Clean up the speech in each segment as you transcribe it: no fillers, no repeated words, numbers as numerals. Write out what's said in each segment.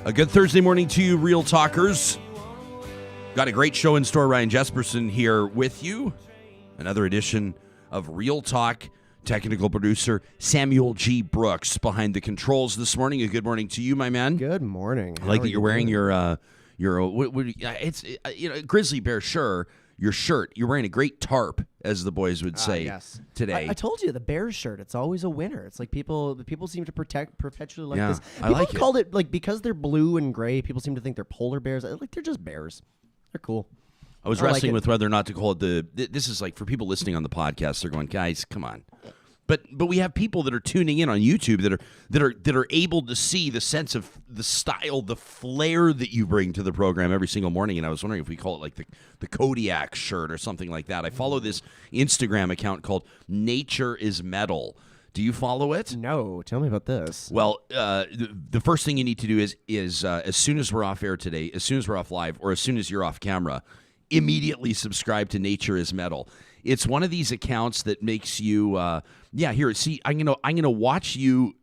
A good Thursday morning to you, Real Talkers. Got a great show in store. Ryan Jesperson here with you. Another edition of Real Talk. Technical producer Samuel G. Brooks behind the controls this morning. A good morning to you, my man. Good morning. I like that you're wearing your grizzly bear your shirt. You're wearing a great tarp, as the boys would say yes. today. I told you, the Bears shirt, it's always a winner. It's like people seem to perpetually like this. People I like have called it, like, because they're blue and gray, people seem to think they're polar bears. Like, they're just bears. They're cool. I was wrestling with whether or not to call it this is like, for people listening on the podcast, they're going, guys, come on. But we have people that are tuning in on YouTube that are able to see the sense of the style, the flair that you bring to the program every single morning. And I was wondering if we call it like the Kodiak shirt or something like that. I follow this Instagram account called Nature is Metal. Do you follow it? No. Tell me about this. Well, the first thing you need to do is as soon as we're off air today, as soon as we're off live, or as soon as you're off camera, immediately subscribe to Nature is Metal. It's one of these accounts that makes you, here. See, I'm gonna watch you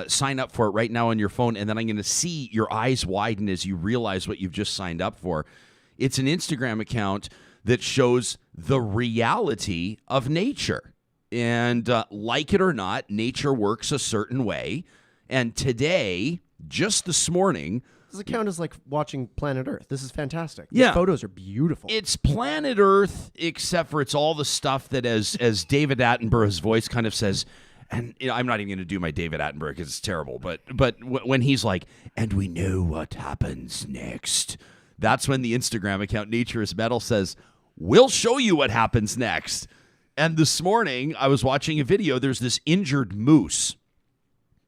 sign up for it right now on your phone, and then I'm gonna see your eyes widen as you realize what you've just signed up for. It's an Instagram account that shows the reality of nature, and like it or not, nature works a certain way. And today, just this morning. This account is like watching Planet Earth. This is fantastic. Yeah. The photos are beautiful. It's Planet Earth, except for it's all the stuff that, as David Attenborough's voice kind of says, and I'm not even going to do my David Attenborough because it's terrible, but when he's like, and we know what happens next, that's when the Instagram account Nature is Metal says, we'll show you what happens next. And this morning, I was watching a video. There's this injured moose.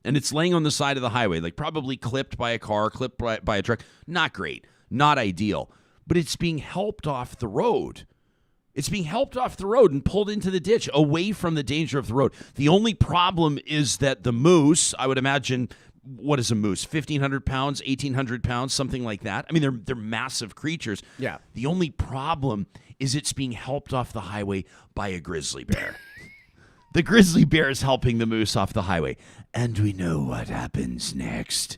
And it's laying on the side of the highway, like probably clipped by a car, clipped by a truck. Not great, not ideal. But it's being helped off the road. It's being helped off the road and pulled into the ditch, away from the danger of the road. The only problem is that the moose, I would imagine, what is a moose? 1,500 pounds, 1,800 pounds, something like that. I mean, they're massive creatures. Yeah. The only problem is it's being helped off the highway by a grizzly bear. The grizzly bear is helping the moose off the highway. And we know what happens next.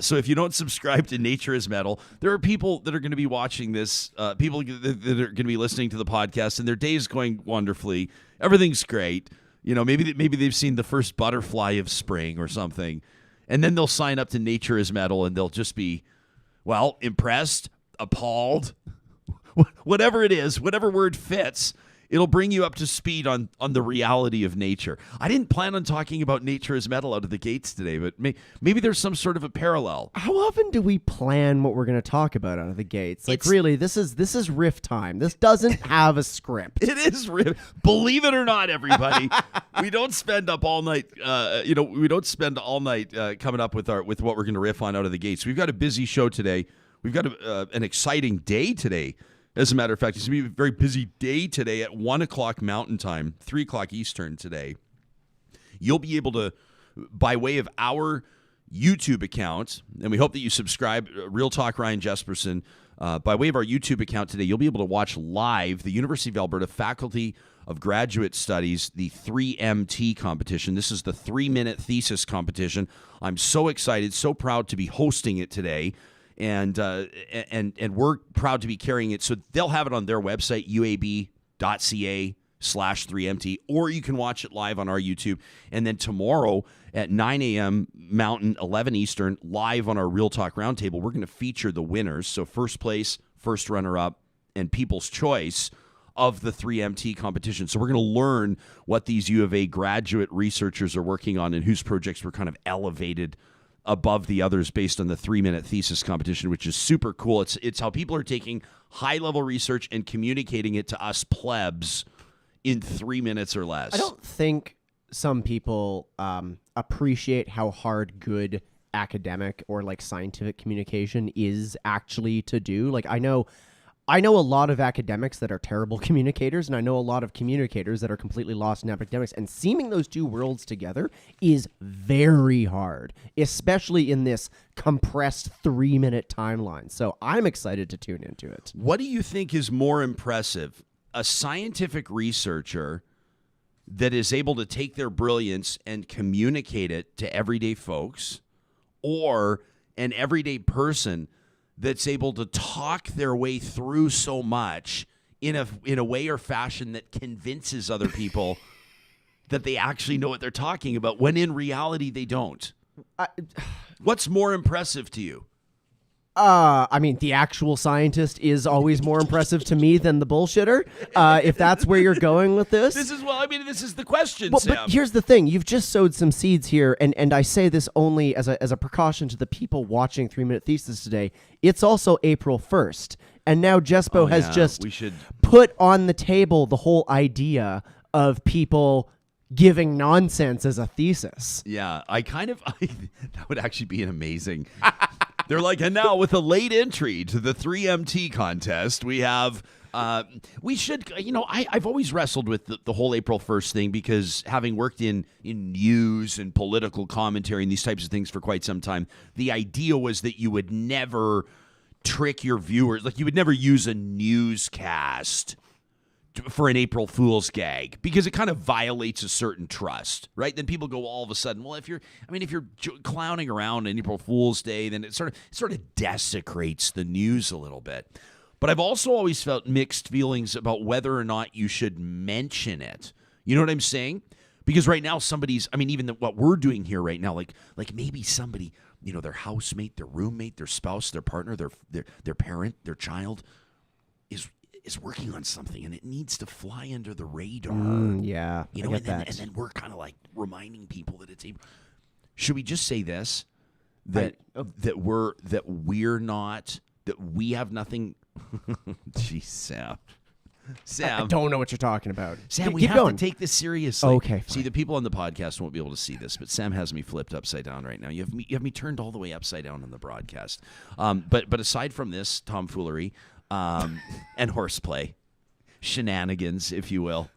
So if you don't subscribe to Nature is Metal, there are people that are going to be watching this, people that are going to be listening to the podcast, and their day is going wonderfully. Everything's great. You know, maybe they've seen the first butterfly of spring or something. And then they'll sign up to Nature is Metal, and they'll just be, well, impressed, appalled, whatever it is, whatever word fits. It'll bring you up to speed on the reality of nature. I didn't plan on talking about Nature is Metal out of the gates today, but maybe there's some sort of a parallel. How often do we plan what we're going to talk about out of the gates? Like, really, this is riff time. This doesn't have a script. It is riff. Believe it or not, everybody, we don't spend up all night. We don't spend all night coming up with what we're going to riff on out of the gates. We've got a busy show today. We've got an exciting day today. As a matter of fact, it's going to be a very busy day today at 1 o'clock Mountain Time, 3 o'clock Eastern today. You'll be able to, by way of our YouTube account, and we hope that you subscribe, Real Talk Ryan Jesperson, by way of our YouTube account today, you'll be able to watch live the University of Alberta Faculty of Graduate Studies, the 3MT competition. This is the 3-minute thesis competition. I'm so excited, so proud to be hosting it today. And we're proud to be carrying it. So they'll have it on their website, uab.ca/3mt, or you can watch it live on our YouTube. And then tomorrow at 9 a.m. Mountain, 11 Eastern, live on our Real Talk Roundtable, we're going to feature the winners. So first place, first runner-up, and people's choice of the 3MT competition. So we're going to learn what these U of A graduate researchers are working on and whose projects were kind of elevated above the others based on the 3-minute thesis competition, which is super cool. It's how people are taking high-level research and communicating it to us plebs in 3 minutes or less. I don't think some people appreciate how hard good academic or like scientific communication is actually to do. Like, I know a lot of academics that are terrible communicators, and I know a lot of communicators that are completely lost in academics, and seaming those two worlds together is very hard, especially in this compressed 3-minute timeline. So I'm excited to tune into it. What do you think is more impressive? A scientific researcher that is able to take their brilliance and communicate it to everyday folks, or and everyday person that's able to talk their way through so much in a way or fashion that convinces other people that they actually know what they're talking about, when in reality they don't. What's more impressive to you? I mean, the actual scientist is always more impressive to me than the bullshitter. If that's where you're going with this. This is the question, Well, Sam. but here's the thing. You've just sowed some seeds here, and I say this only as a precaution to the people watching 3 Minute Thesis today. It's also April 1st, and now Jespo has just put on the table the whole idea of people giving nonsense as a thesis. Yeah, that would actually be an amazing... They're like, and now with a late entry to the 3MT contest, we have... we should, I've always wrestled with the whole April 1st thing, because having worked in news and political commentary and these types of things for quite some time, the idea was that you would never trick your viewers. Like, you would never use a newscast for an April Fool's gag, because it kind of violates a certain trust, right? Then people go all of a sudden, well, if you're clowning around on April Fool's Day, then it sort of desecrates the news a little bit. But I've also always felt mixed feelings about whether or not you should mention it. You know what I'm saying? Because right now what we're doing here right now, like maybe somebody, their housemate, their roommate, their spouse, their partner, their parent, their child is working on something, and it needs to fly under the radar. Yeah, I get that. And then we're kind of like reminding people that it's April. Should we just say this? That we have nothing. Jeez, Sam. I don't know what you're talking about. Sam, we keep have going. to take this seriously. Okay, fine. See, the people on the podcast won't be able to see this, but Sam has me flipped upside down right now. You have me turned all the way upside down on the broadcast. But aside from this tomfoolery and horseplay, shenanigans, if you will,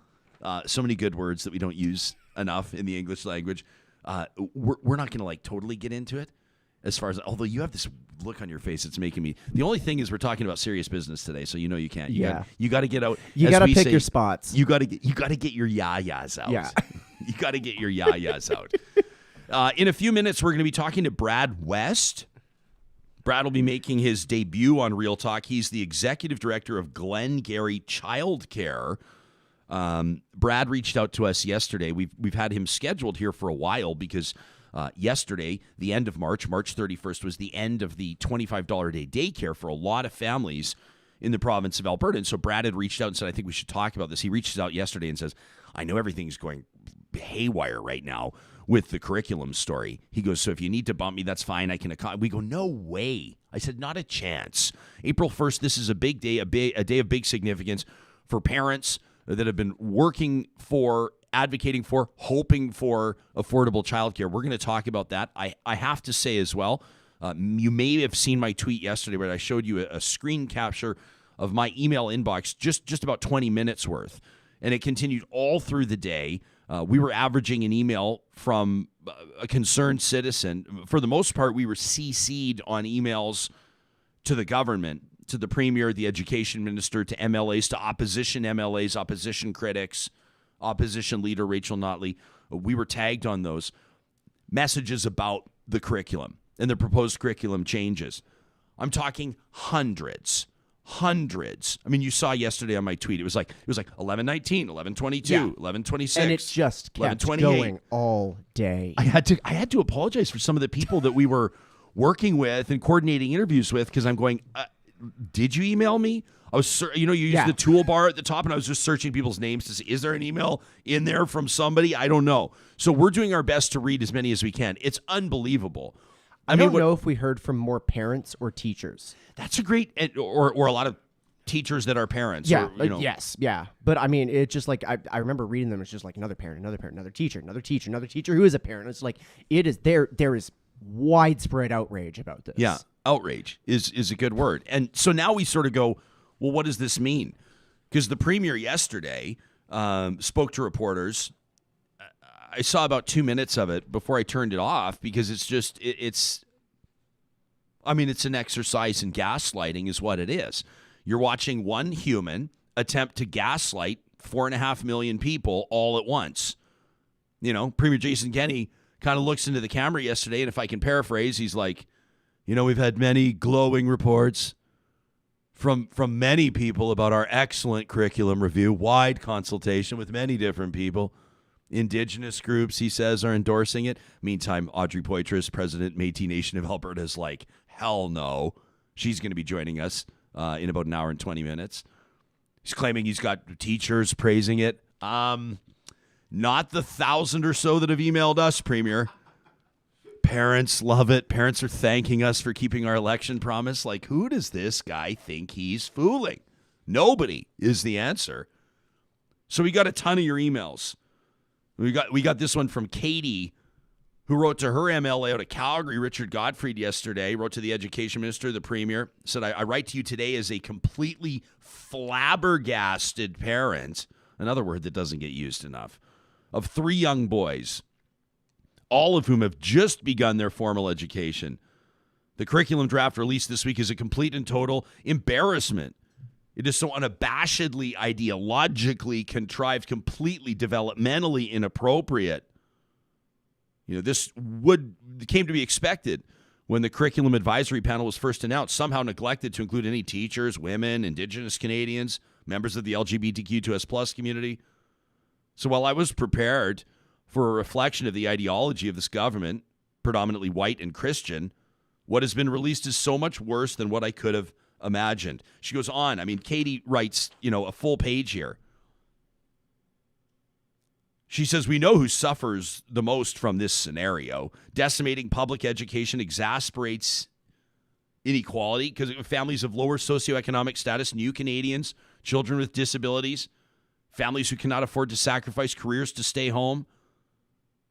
so many good words that we don't use enough in the English language. We're not going to totally get into it. As far as, although you have this look on your face, it's making me. The only thing is, we're talking about serious business today, so you can't. You got to get out. You got to pick your spots. You got to get your yayas out. Yeah. You got to get your yayas out. In a few minutes, we're going to be talking to Brad West. Brad will be making his debut on Real Talk. He's the executive director of Glengarry Child Care. Brad reached out to us yesterday. We've had him scheduled here for a while because. Yesterday, the end of March 31st, was the end of the $25 a day daycare for a lot of families in the province of Alberta. And so Brad had reached out and said, I think we should talk about this. He reaches out yesterday and says, I know everything's going haywire right now with the curriculum story. He goes, so if you need to bump me, that's fine. I can. We go, no way. I said, not a chance. April 1st, this is a big day, a day of big significance for parents that have been working for, advocating for, hoping for affordable childcare. We're going to talk about that. I have to say as well, you may have seen my tweet yesterday where I showed you a screen capture of my email inbox, just about 20 minutes worth. And it continued all through the day. We were averaging an email from a concerned citizen. For the most part, we were CC'd on emails to the government, to the premier, the education minister, to MLAs, to opposition MLAs, opposition critics, opposition leader Rachel Notley. We were tagged on those messages about the curriculum and the proposed curriculum changes. I'm talking hundreds. I mean, you saw yesterday on my tweet, it was like 11:19, 11:22, 11:26, and it just kept going all day. I had to apologize for some of the people that we were working with and coordinating interviews with, because I'm going, did you email me? I was, you use the toolbar at the top, and I was just searching people's names to see, is there an email in there from somebody? I don't know. So we're doing our best to read as many as we can. It's unbelievable. I don't know if we heard from more parents or teachers. That's a great, or a lot of teachers that are parents. Yeah, or, yes, yeah. But I mean, it's just like, I remember reading them. It's just like another parent, another teacher who is a parent. It's like, it is there is widespread outrage about this. Yeah, outrage is a good word. And so now we sort of go, well, what does this mean? Because the premier yesterday spoke to reporters. I saw about 2 minutes of it before I turned it off, because it's just, it's an exercise in gaslighting is what it is. You're watching one human attempt to gaslight 4.5 million people all at once. Premier Jason Kenney kind of looks into the camera yesterday, and if I can paraphrase, he's like, You know, we've had many glowing reports from many people about our excellent curriculum review, wide consultation with many different people. Indigenous groups, he says, are endorsing it. Meantime, Audrey Poitras, President, Metis Nation of Alberta, is like, hell no. She's going to be joining us in about an hour and 20 minutes. He's claiming he's got teachers praising it. Not the 1,000 or so that have emailed us, Premier. Parents love it. Parents are thanking us for keeping our election promise. Like, who does this guy think he's fooling? Nobody is the answer. So we got a ton of your emails. We got this one from Katie, who wrote to her MLA out of Calgary, Richard Gottfried, yesterday, wrote to the education minister, the premier, said, I write to you today as a completely flabbergasted parent, another word that doesn't get used enough, of 3 young boys, all of whom have just begun their formal education. The curriculum draft released this week is a complete and total embarrassment. It is so unabashedly, ideologically contrived, completely developmentally inappropriate. You know, this came to be expected when the curriculum advisory panel was first announced, somehow neglected to include any teachers, women, Indigenous Canadians, members of the LGBTQ2S+ community. So while I was prepared for a reflection of the ideology of this government, predominantly white and Christian, what has been released is so much worse than what I could have imagined. She goes on. I mean, Katie writes, a full page here. She says, we know who suffers the most from this scenario. Decimating public education exasperates inequality because families of lower socioeconomic status, new Canadians, children with disabilities, families who cannot afford to sacrifice careers to stay home,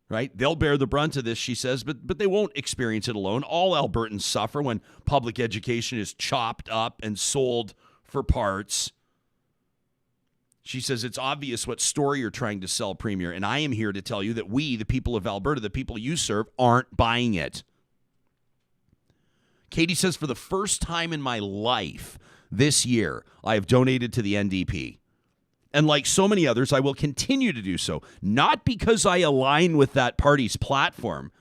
right? They'll bear the brunt of this, she says, but they won't experience it alone. All Albertans suffer when public education is chopped up and sold for parts. She says, it's obvious what story you're trying to sell, Premier, and I am here to tell you that we, the people of Alberta, the people you serve, aren't buying it. Katie says, for the first time in my life this year, I have donated to the NDP. And like so many others, I will continue to do so, not because I align with that party's platform,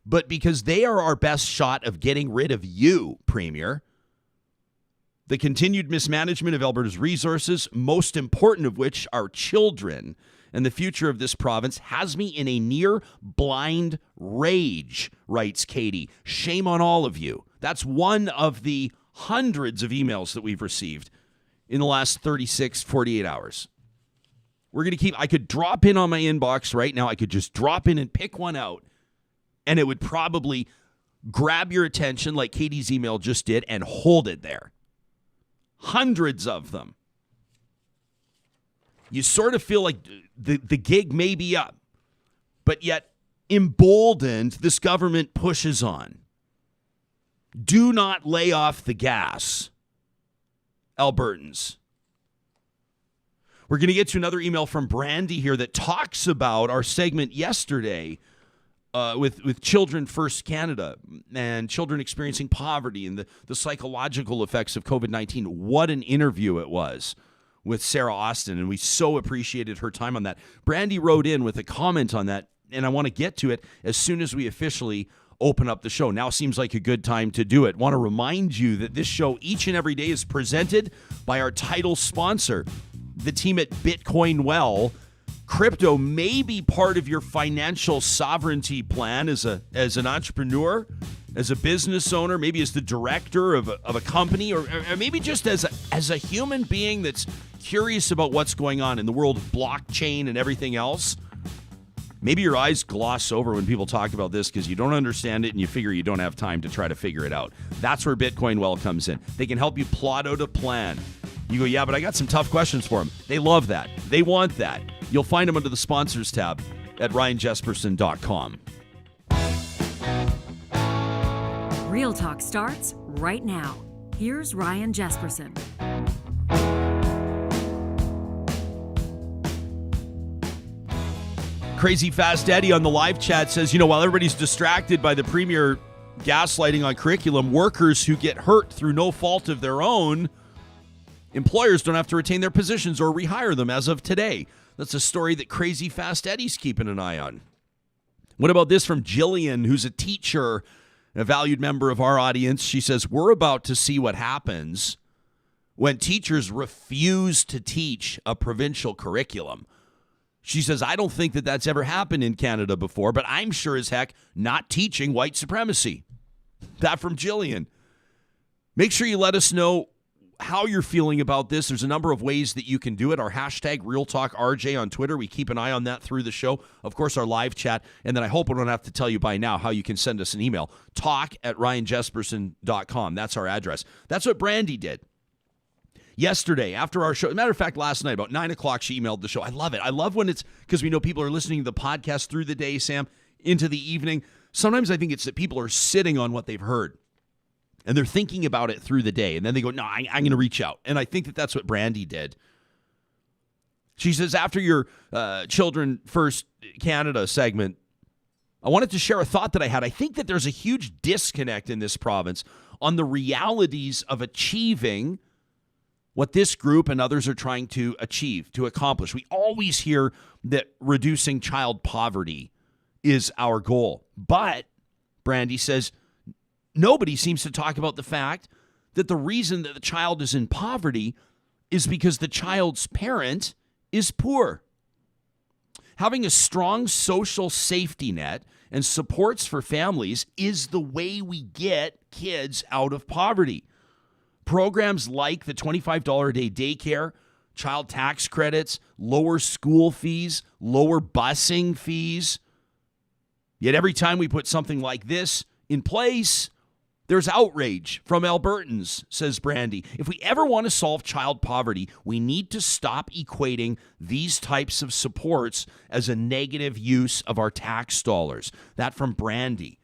but because they are our best shot of getting rid of you, Premier. The continued mismanagement of Alberta's resources, most important of which are children, and the future of this province has me in a near blind rage, writes Katie. Shame on all of you. That's one of the hundreds of emails that we've received in the last 36, 48 hours. We're going to I could drop in on my inbox right now. I could just drop in and pick one out, and it would probably grab your attention like Katie's email just did and hold it there. Hundreds of them. You sort of feel like the gig may be up, but yet emboldened, this government pushes on. Do not lay off the gas, Albertans. We're going to get to another email from Brandy here that talks about our segment yesterday with Children First Canada and children experiencing poverty and the psychological effects of COVID-19. What an interview it was with Sarah Austin, and we so appreciated her time on that. Brandy wrote in with a comment on that, and I want to get to it as soon as we officially open up the show. Now seems like a good time to do it. Want to remind you that this show each and every day is presented by our title sponsor, the team at Bitcoin Well. Crypto may be part of your financial sovereignty plan as an entrepreneur, as a business owner, maybe as the director of a company, or maybe just as a human being that's curious about what's going on in the world of blockchain and everything else. Maybe your eyes gloss over when people talk about this because you don't understand it and you figure you don't have time to try to figure it out. That's where Bitcoin Well comes in. They can help you plot out a plan. You go, yeah, but I got some tough questions for them. They love that. They want that. You'll find them under the sponsors tab at ryanjesperson.com. Real Talk starts right now. Here's Ryan Jesperson. Crazy Fast Eddie on the live chat says, while everybody's distracted by the Premier gaslighting on curriculum, workers who get hurt through no fault of their own, employers don't have to retain their positions or rehire them as of today. That's a story that Crazy Fast Eddie's keeping an eye on. What about this from Jillian, who's a teacher a valued member of our audience. She says, we're about to see what happens when teachers refuse to teach a provincial curriculum. She says, I don't think that that's ever happened in Canada before, but I'm sure as heck not teaching white supremacy. That from Jillian. Make sure you let us know how you're feeling about this. There's a number of ways that you can do it. Our hashtag RealTalkRJ on Twitter. We keep an eye on that through the show. Of course, our live chat. And then I hope I don't have to tell you by now how you can send us an email. talk@ryanjesperson.com. That's our address. That's what Brandy did. Yesterday, after our show, as a matter of fact, last night, about 9 o'clock, she emailed the show. I love it. I love when it's, because we know people are listening to the podcast through the day, Sam, into the evening. Sometimes I think it's that people are sitting on what they've heard. And they're thinking about it through the day. And then they go, no, I'm going to reach out. And I think that that's what Brandy did. She says, after your Children First Canada segment, I wanted to share a thought that I had. I think that there's a huge disconnect in this province on the realities of achieving what this group and others are trying to achieve, to accomplish. We always hear that reducing child poverty is our goal. But, Brandy says, nobody seems to talk about the fact that the reason that the child is in poverty is because the child's parent is poor. Having a strong social safety net and supports for families is the way we get kids out of poverty. Programs like the $25 a day daycare, child tax credits, lower school fees, lower busing fees. Yet every time we put something like this in place, there's outrage from Albertans, says Brandy. If we ever want to solve child poverty, we need to stop equating these types of supports as a negative use of our tax dollars. That from Brandy.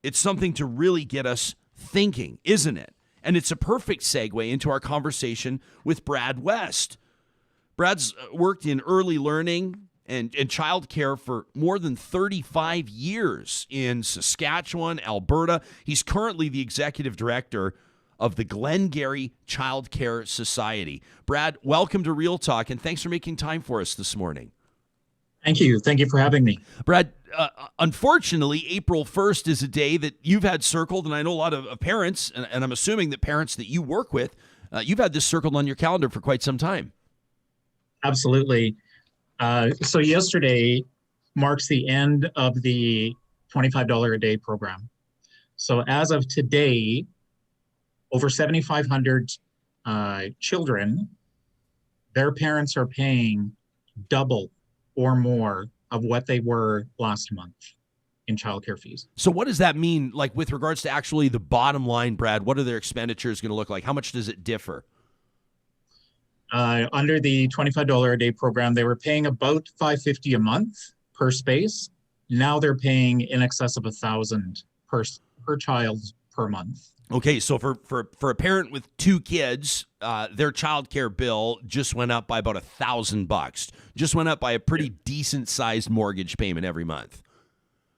It's something to really get us thinking, isn't it? And it's a perfect segue into our conversation with Brad West. Brad's worked in early learning and child care for more than 35 years in Saskatchewan, Alberta. He's currently the executive director of the Glengarry Child Care Society. Brad, welcome to Real Talk, and thanks for making time for us this morning. Thank you. Thank you for having me. Brad, unfortunately, April 1st is a day that you've had circled, and I know a lot of parents, and I'm assuming that parents that you work with, you've had this circled on your calendar for quite some time. Absolutely. So yesterday marks the end of the $25 a day program. So as of today, over 7,500 children, their parents are paying double or more of what they were last month in childcare fees. So what does that mean, like with regards to actually the bottom line, Brad? What are their expenditures going to look like? How much does it differ? Under the $25 a day program, they were paying about $550 a month per space. Now they're paying in excess of $1,000 per child per month. Okay, so for a parent with two kids, their childcare bill just went up by about $1,000. Just went up by a pretty decent sized mortgage payment every month.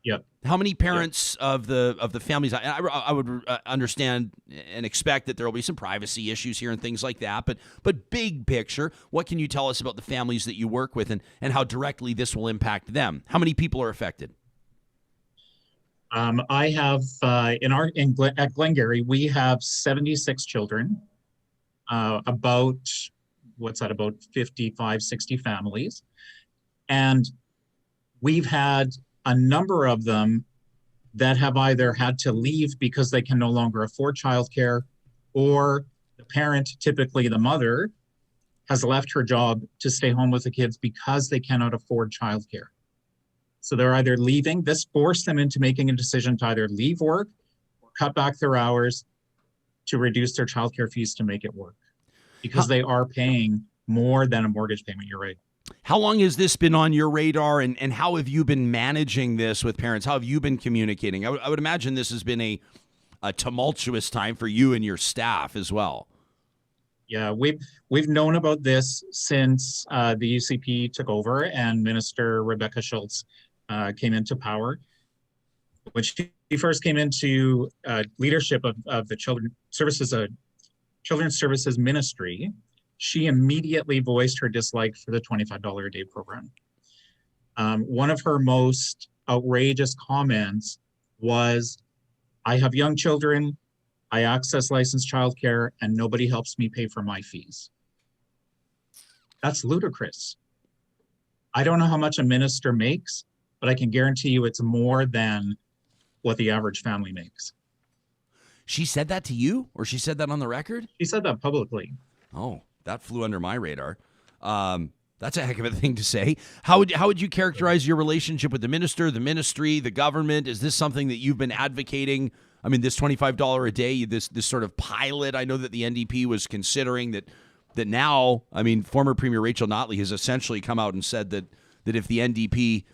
Yep. How many parents of the families? I would understand and expect that there will be some privacy issues here and things like that. But big picture, what can you tell us about the families that you work with and how directly this will impact them? How many people are affected? I have at Glengarry, we have 76 children, about 55, 60 families. And we've had a number of them that have either had to leave because they can no longer afford childcare, or the parent, typically the mother, has left her job to stay home with the kids because they cannot afford childcare. So they're either leaving. This forced them into making a decision to either leave work or cut back their hours to reduce their childcare fees to make it work, because they are paying more than a mortgage payment. You're right. How long has this been on your radar, and how have you been managing this with parents? How have you been communicating? I would imagine this has been a tumultuous time for you and your staff as well. Yeah, we've known about this since the UCP took over and Minister Rebecca Schultz came into power. When she first came into leadership of the Children's Services Ministry, she immediately voiced her dislike for the $25 a day program. One of her most outrageous comments was I have young children, I access licensed childcare, and nobody helps me pay for my fees. That's ludicrous. I don't know how much a minister makes, but I can guarantee you it's more than what the average family makes. She said that to you, or she said that on the record? She said that publicly. Oh, that flew under my radar. That's a heck of a thing to say. How would you characterize your relationship with the minister, the ministry, the government? Is this something that you've been advocating? I mean, this $25 a day, this sort of pilot. I know that the NDP was considering that now. I mean, former Premier Rachel Notley has essentially come out and said that if the NDP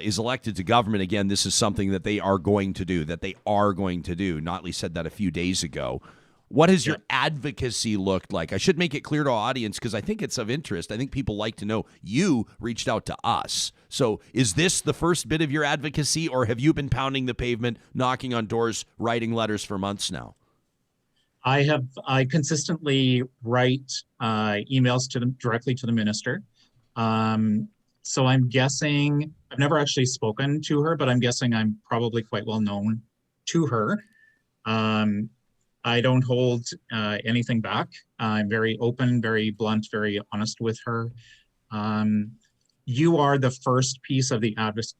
is elected to government again, this is something that they are going to do. Notley said that a few days ago. What has your advocacy looked like? I should make it clear to our audience because I think it's of interest. I think people like to know you reached out to us. So is this the first bit of your advocacy, or have you been pounding the pavement, knocking on doors, writing letters for months now? I consistently write emails directly to the minister. So I'm guessing, I've never actually spoken to her, but I'm guessing I'm probably quite well known to her. I don't hold anything back. I'm very open, very blunt, very honest with her. You are the first piece of the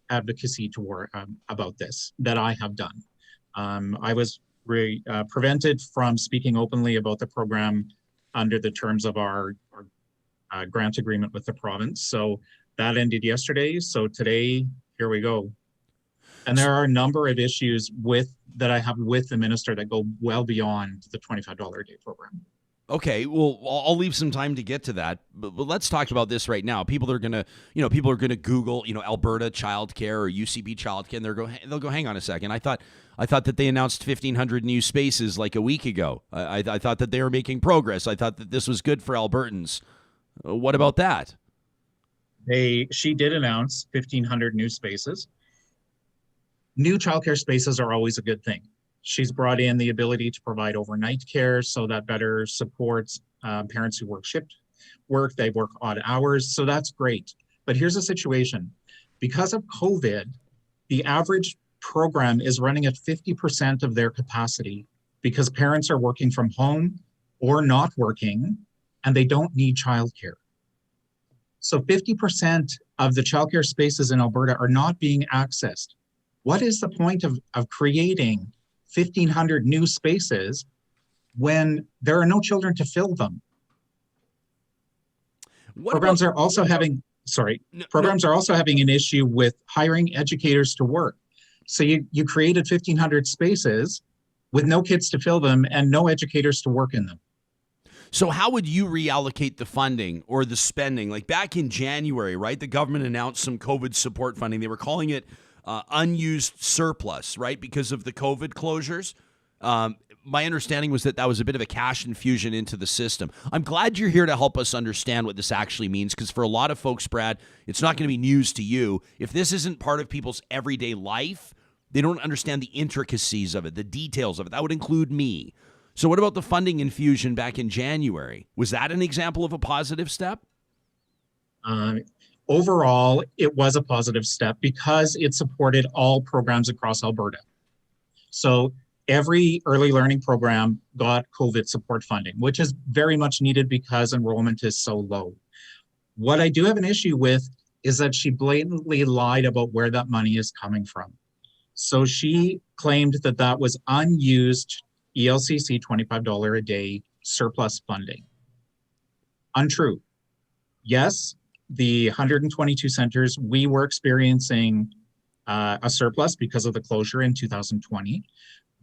advocacy tour about this that I have done. I was prevented from speaking openly about the program under the terms of our grant agreement with the province. So that ended yesterday. So today, here we go. And there are a number of issues that I have with the minister that go well beyond the $25 a day program. Okay, well, I'll leave some time to get to that, but let's talk about this right now. People are gonna Google, Alberta Child Care or UCP Child Care, and they'll go, hang on a second. I thought that they announced 1,500 new spaces like a week ago. I thought that they were making progress. I thought that this was good for Albertans. What about that? She did announce 1,500 new spaces. New childcare spaces are always a good thing. She's brought in the ability to provide overnight care so that better supports parents who work shift work, they work odd hours, so that's great. But here's the situation. Because of COVID, the average program is running at 50% of their capacity because parents are working from home or not working, and they don't need childcare. So 50% of the childcare spaces in Alberta are not being accessed. What is the point of creating 1,500 new spaces when there are no children to fill them? Programs are also having an issue with hiring educators to work. So you created 1,500 spaces with no kids to fill them and no educators to work in them. So how would you reallocate the funding or the spending? Like back in January, right? The government announced some COVID support funding. They were calling it unused surplus, right? Because of the COVID closures. My understanding was that was a bit of a cash infusion into the system. I'm glad you're here to help us understand what this actually means, because for a lot of folks, Brad, it's not going to be news to you. If this isn't part of people's everyday life, they don't understand the intricacies of it, the details of it. That would include me. So what about the funding infusion back in January? Was that an example of a positive step? Overall, it was a positive step because it supported all programs across Alberta. So every early learning program got COVID support funding, which is very much needed because enrollment is so low. What I do have an issue with is that she blatantly lied about where that money is coming from. So she claimed that was unused ELCC $25 a day surplus funding. Untrue. Yes, the 122 centers, we were experiencing a surplus because of the closure in 2020.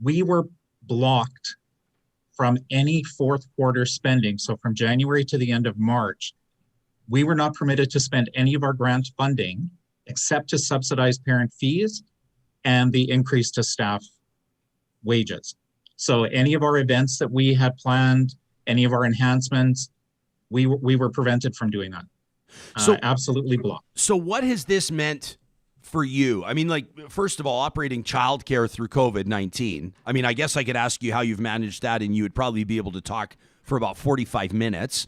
We were blocked from any fourth quarter spending. So from January to the end of March, we were not permitted to spend any of our grant funding except to subsidize parent fees and the increase to staff wages. So any of our events that we had planned, any of our enhancements, we were prevented from doing that. So absolutely blocked. So what has this meant for you? I mean, like, first of all, operating childcare through COVID-19. I mean, I guess I could ask you how you've managed that, and you would probably be able to talk for about 45 minutes.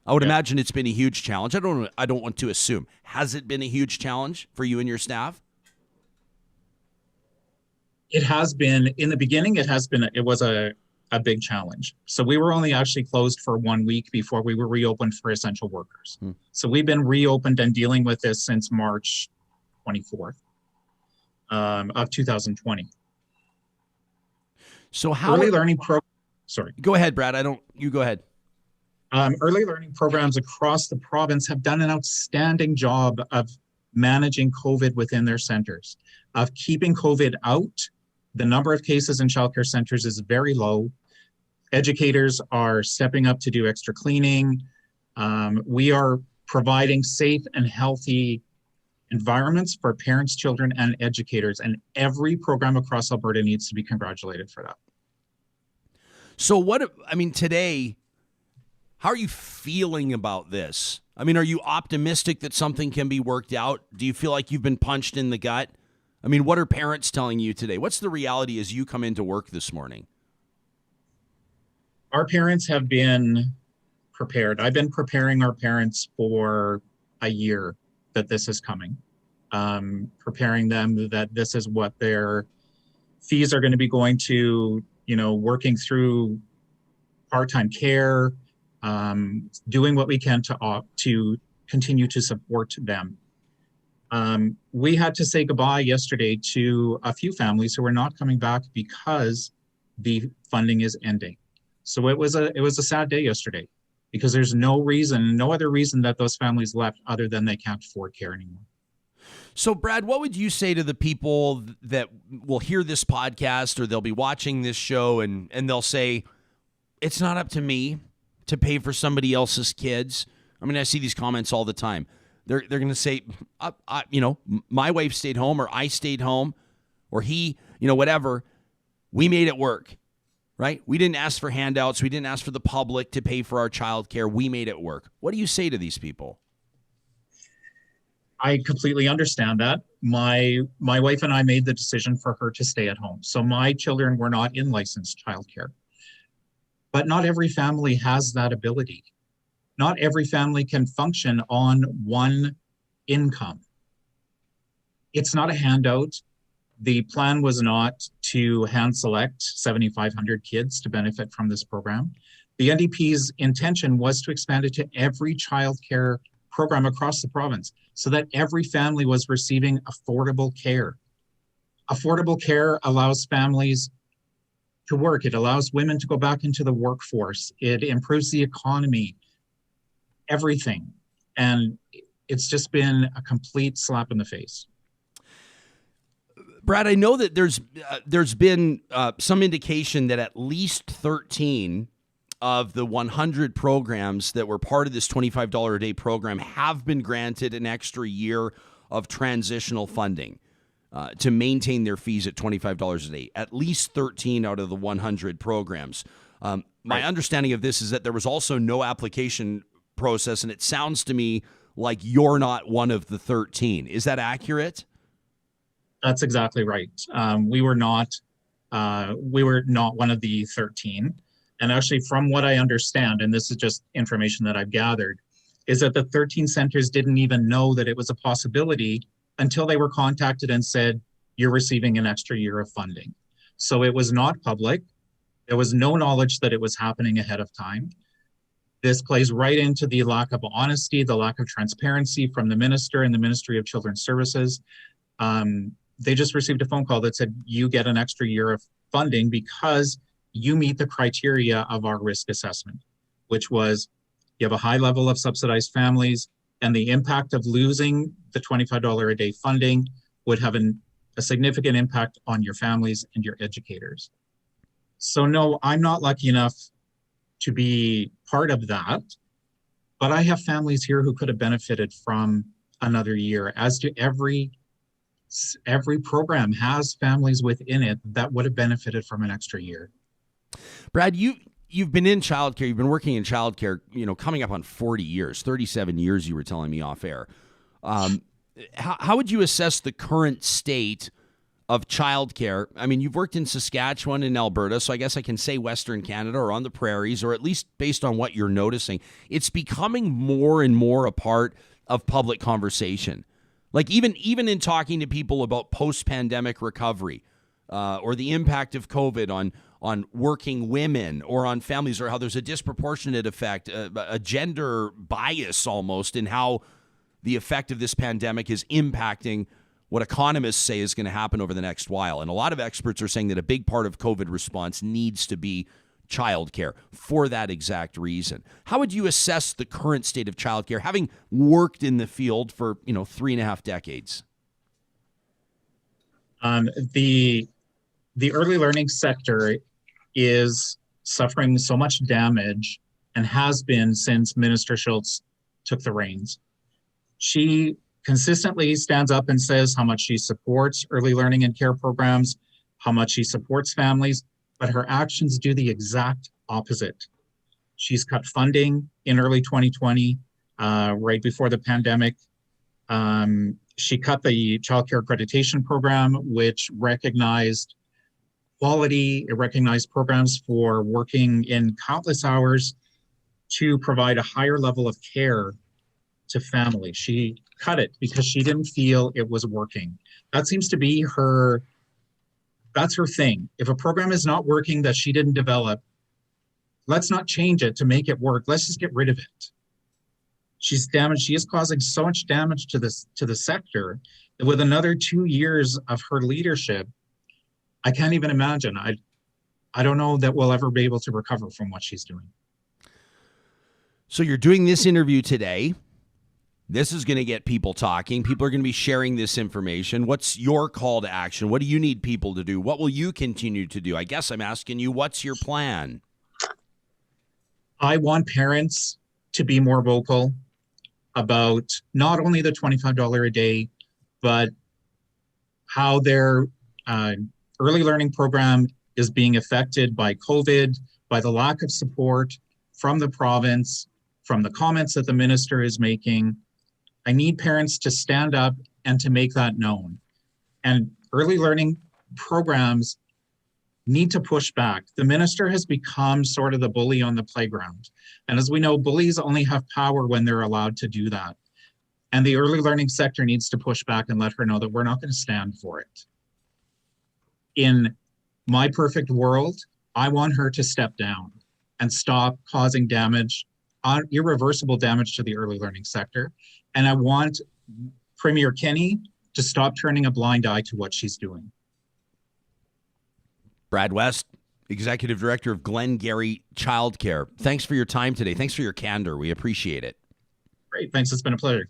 I would imagine it's been a huge challenge. I don't want to assume. Has it been a huge challenge for you and your staff? It has been, in the beginning, it was a big challenge. So we were only actually closed for 1 week before we were reopened for essential workers. So we've been reopened and dealing with this since March 24th of 2020. So how early learning sorry. Go ahead, Brad. You go ahead. Early learning programs across the province have done an outstanding job of managing COVID within their centers, of keeping COVID out. The number of cases in childcare centers is very low. Educators are stepping up to do extra cleaning. We are providing safe and healthy environments for parents, children, and educators. And every program across Alberta needs to be congratulated for that. So today, how are you feeling about this? I mean, are you optimistic that something can be worked out? Do you feel like you've been punched in the gut? I mean, what are parents telling you today? What's the reality as you come into work this morning? Our parents have been prepared. I've been preparing our parents for a year that this is coming, preparing them that this is what their fees are going to be going to, working through part-time care, doing what we can to continue to support them. We had to say goodbye yesterday to a few families who are not coming back because the funding is ending. So it was a sad day yesterday because there's no other reason that those families left other than they can't afford care anymore. So, Brad, what would you say to the people that will hear this podcast or they'll be watching this show and they'll say, it's not up to me to pay for somebody else's kids? I mean, I see these comments all the time. They're going to say, my wife stayed home or I stayed home or he, whatever. We made it work, right? We didn't ask for handouts. We didn't ask for the public to pay for our child care. We made it work. What do you say to these people? I completely understand that. My wife and I made the decision for her to stay at home. So my children were not in licensed childcare. But not every family has that ability. Not every family can function on one income. It's not a handout. The plan was not to hand select 7,500 kids to benefit from this program. The NDP's intention was to expand it to every childcare program across the province so that every family was receiving affordable care. Affordable care allows families to work. It allows women to go back into the workforce. It improves the economy, everything. And it's just been a complete slap in the face. Brad, I know that there's been some indication that at least 13 of the 100 programs that were part of this $25 a day program have been granted an extra year of transitional funding to maintain their fees at $25 a day. At least 13 out of the 100 programs. My understanding of this is that there was also no application process, and it sounds to me like you're not one of the 13. Is that accurate? That's exactly right. We were not one of the 13. And actually, from what I understand, and this is just information that I've gathered, is that the 13 centers didn't even know that it was a possibility until they were contacted and said, you're receiving an extra year of funding. So it was not public. There was no knowledge that it was happening ahead of time. This plays right into the lack of honesty, the lack of transparency from the minister and the Ministry of Children's Services. They just received a phone call that said, you get an extra year of funding because you meet the criteria of our risk assessment, which was you have a high level of subsidized families, and the impact of losing the $25 a day funding would have a significant impact on your families and your educators. So no, I'm not lucky enough to be part of that, but I have families here who could have benefited from another year, as do every program has families within it that would have benefited from an extra year. Brad, you've been in childcare. You've been working in childcare, coming up on 40 years, 37 years, you were telling me off air. How would you assess the current state of childcare? I mean, you've worked in Saskatchewan and Alberta, so I guess I can say Western Canada or on the prairies, or at least based on what you're noticing, it's becoming more and more a part of public conversation. Like even in talking to people about post-pandemic recovery, or the impact of COVID on working women or on families, or how there's a disproportionate effect, a gender bias almost in how the effect of this pandemic is impacting what economists say is going to happen over the next while. And a lot of experts are saying that a big part of COVID response needs to be childcare for that exact reason. How would you assess the current state of childcare, having worked in the field for 3.5 decades? The early learning sector is suffering so much damage and has been since Minister Schultz took the reins. She consistently stands up and says how much she supports early learning and care programs, how much she supports families, but her actions do the exact opposite. She's cut funding in early 2020, right before the pandemic. She cut the Child Care Accreditation Program, which recognized quality. It recognized programs for working in countless hours to provide a higher level of care to families. She cut it because she didn't feel it was working. That seems to be that's her thing. If a program is not working that she didn't develop, let's not change it to make it work. Let's just get rid of it. She's damaged. She is causing so much damage to the sector that with another 2 years of her leadership, I can't even imagine. I don't know that we'll ever be able to recover from what she's doing. So you're doing this interview today. This is going to get people talking. People are going to be sharing this information. What's your call to action? What do you need people to do? What will you continue to do? I guess I'm asking you, what's your plan? I want parents to be more vocal about not only the $25 a day, but how their early learning program is being affected by COVID, by the lack of support from the province, from the comments that the minister is making. I need parents to stand up and to make that known. And early learning programs need to push back. The minister has become sort of the bully on the playground. And as we know, bullies only have power when they're allowed to do that. And the early learning sector needs to push back and let her know that we're not going to stand for it. In my perfect world, I want her to step down and stop causing damage, irreversible damage to the early learning sector. And I want Premier Kenney to stop turning a blind eye to what she's doing. Brad West, Executive Director of Glengarry Child Care. Thanks for your time today. Thanks for your candor. We appreciate it. Great. Thanks. It's been a pleasure.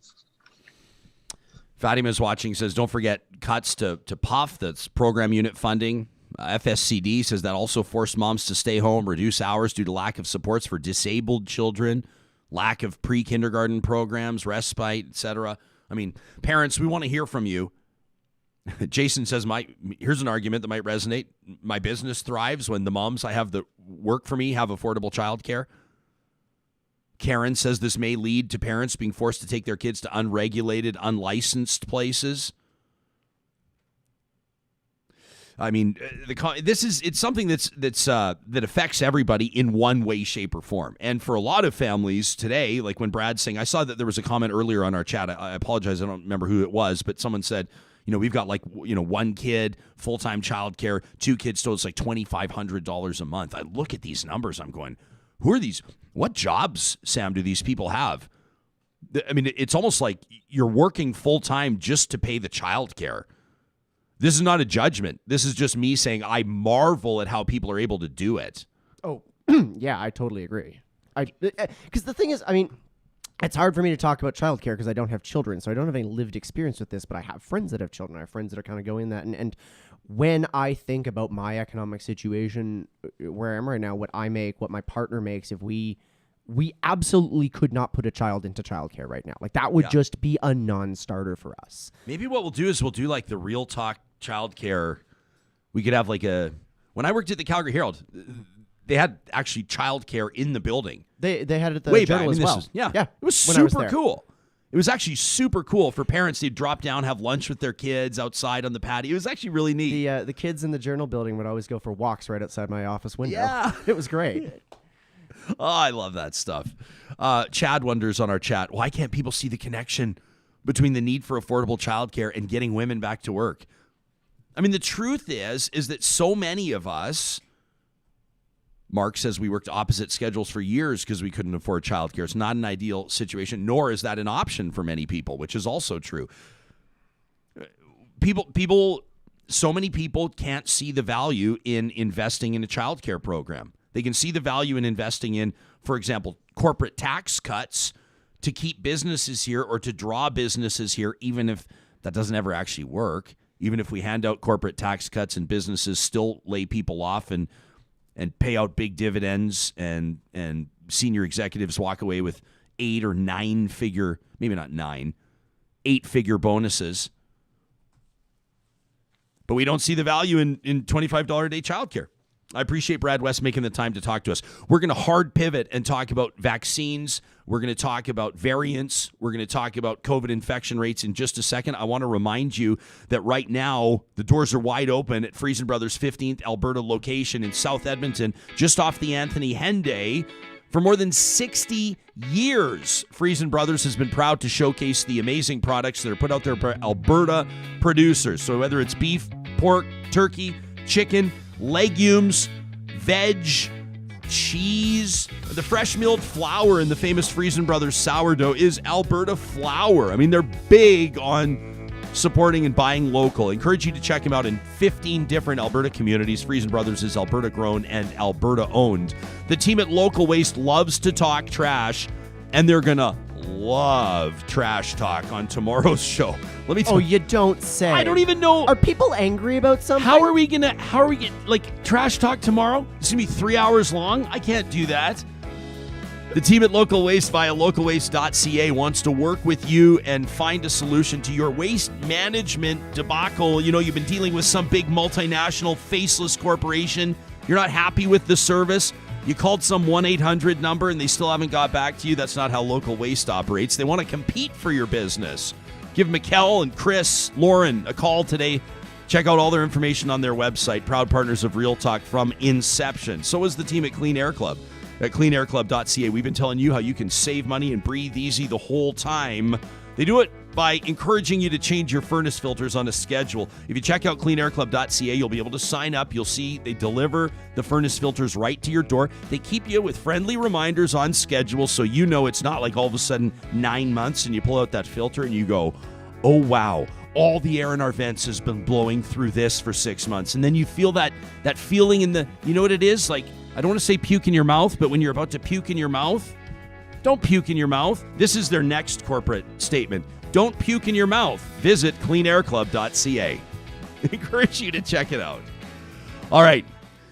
Fatima's watching, says, don't forget cuts to PUF, that's program unit funding. FSCD says that also forced moms to stay home, reduce hours due to lack of supports for disabled children, lack of pre-kindergarten programs, respite, etc. I mean, parents, we want to hear from you. Jason says, here's an argument that might resonate. My business thrives when the moms I have that work for me have affordable childcare. Karen says this may lead to parents being forced to take their kids to unregulated, unlicensed places. I mean, it's something that affects everybody in one way, shape, or form. And for a lot of families today, like when Brad's saying, I saw that there was a comment earlier on our chat. I apologize, I don't remember who it was, but someone said, we've got one kid, full-time childcare, 2 kids, so it's like $2,500 a month. I look at these numbers, I'm going, who are these? What jobs, Sam, do these people have? I mean, it's almost like you're working full-time just to pay the childcare. This is not a judgment. This is just me saying I marvel at how people are able to do it. Oh, yeah, I totally agree. Because the thing is, I mean, it's hard for me to talk about childcare because I don't have children, so I don't have any lived experience with this, but I have friends that have children. I have friends that are kind of going that. And when I think about my economic situation, where I am right now, what I make, what my partner makes, if we absolutely could not put a child into childcare right now. Like, that would just be a non-starter for us. Maybe what we'll do is we'll do like the Real Talk childcare. We could have when I worked at the Calgary Herald, they had actually childcare in the building. They had it at the Journal as well. It was super cool. It was actually super cool for parents. They'd drop down, have lunch with their kids outside on the patio. It was actually really neat. The kids in the Journal building would always go for walks right outside my office window. Yeah. It was great. Oh, I love that stuff. Chad wonders on our chat, why can't people see the connection between the need for affordable childcare and getting women back to work? I mean, the truth is that so many of us, Mark says we worked opposite schedules for years because we couldn't afford childcare. It's not an ideal situation, nor is that an option for many people, which is also true. So many people can't see the value in investing in a childcare program. They can see the value in investing in, for example, corporate tax cuts to keep businesses here or to draw businesses here, even if that doesn't ever actually work. Even if we hand out corporate tax cuts and businesses still lay people off and pay out big dividends and senior executives walk away with 8 or 9 figure, maybe not 9, 8-figure bonuses. But we don't see the value in $25 a day childcare. I appreciate Brad West making the time to talk to us. We're going to hard pivot and talk about vaccines. We're going to talk about variants. We're going to talk about COVID infection rates in just a second. I want to remind you that right now the doors are wide open at Friesen Brothers' 15th Alberta location in South Edmonton, just off the Anthony Henday. For more than 60 years, Friesen Brothers has been proud to showcase the amazing products that are put out there by Alberta producers. So whether it's beef, pork, turkey, chicken, legumes, veg, cheese, the fresh milled flour in the famous Friesen Brothers sourdough is Alberta flour. I mean, they're big on supporting and buying local. I encourage you to check them out in 15 different Alberta communities. Friesen Brothers is Alberta grown and Alberta owned. The team at Local Waste loves to talk trash, and they're going to love trash talk on tomorrow's show. Let me tell you. You don't say. I don't even know. Are people angry about something? How are we gonna like trash talk tomorrow? It's gonna be 3 hours long. I can't do that. The team at Local Waste via localwaste.ca wants to work with you and find a solution to your waste management debacle. You know, you've been dealing with some big multinational faceless corporation. You're not happy with the service. You called some 1-800 number and they still haven't got back to you. That's not how Local Waste operates. They want to compete for your business. Give Mikkel and Chris, Lauren a call today. Check out all their information on their website. Proud partners of Real Talk from inception. So is the team at Clean Air Club at cleanairclub.ca. We've been telling you how you can save money and breathe easy the whole time. They do it by encouraging you to change your furnace filters on a schedule. If you check out cleanairclub.ca, you'll be able to sign up. You'll see they deliver the furnace filters right to your door. They keep you with friendly reminders on schedule, so you know it's not like all of a sudden 9 months and you pull out that filter and you go, oh, wow, all the air in our vents has been blowing through this for 6 months. And then you feel that feeling in the, you know what it is? Like, I don't want to say puke in your mouth, but when you're about to puke in your mouth, don't puke in your mouth. This is their next corporate statement. Don't puke in your mouth. Visit cleanairclub.ca. I encourage you to check it out. All right.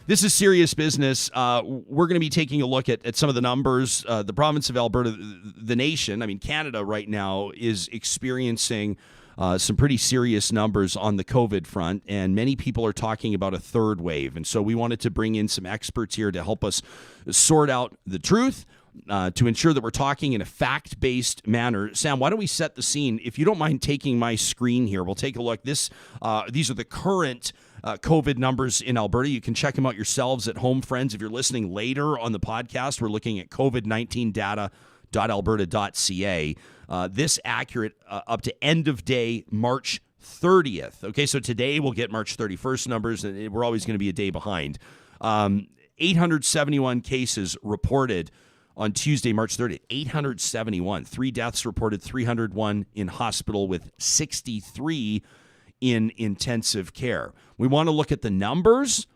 This is serious business. We're going to be taking a look at some of the numbers. The province of Alberta, the nation, I mean, Canada right now is experiencing some pretty serious numbers on the COVID front, and many people are talking about a third wave. And so we wanted to bring in some experts here to help us sort out the truth, to ensure that we're talking in a fact-based manner. Sam, why don't we set the scene? If you don't mind taking my screen here, we'll take a look. These are the current COVID numbers in Alberta. You can check them out yourselves at home, friends. If you're listening later on the podcast, we're looking at COVID-19 data.alberta.ca. This accurate up to end of day, March 30th. Okay, so today we'll get March 31st numbers, and we're always going to be a day behind. 871 cases reported on Tuesday, March 30th. 871. 3 deaths reported, 301 in hospital with 63 in intensive care. We want to look at the numbers,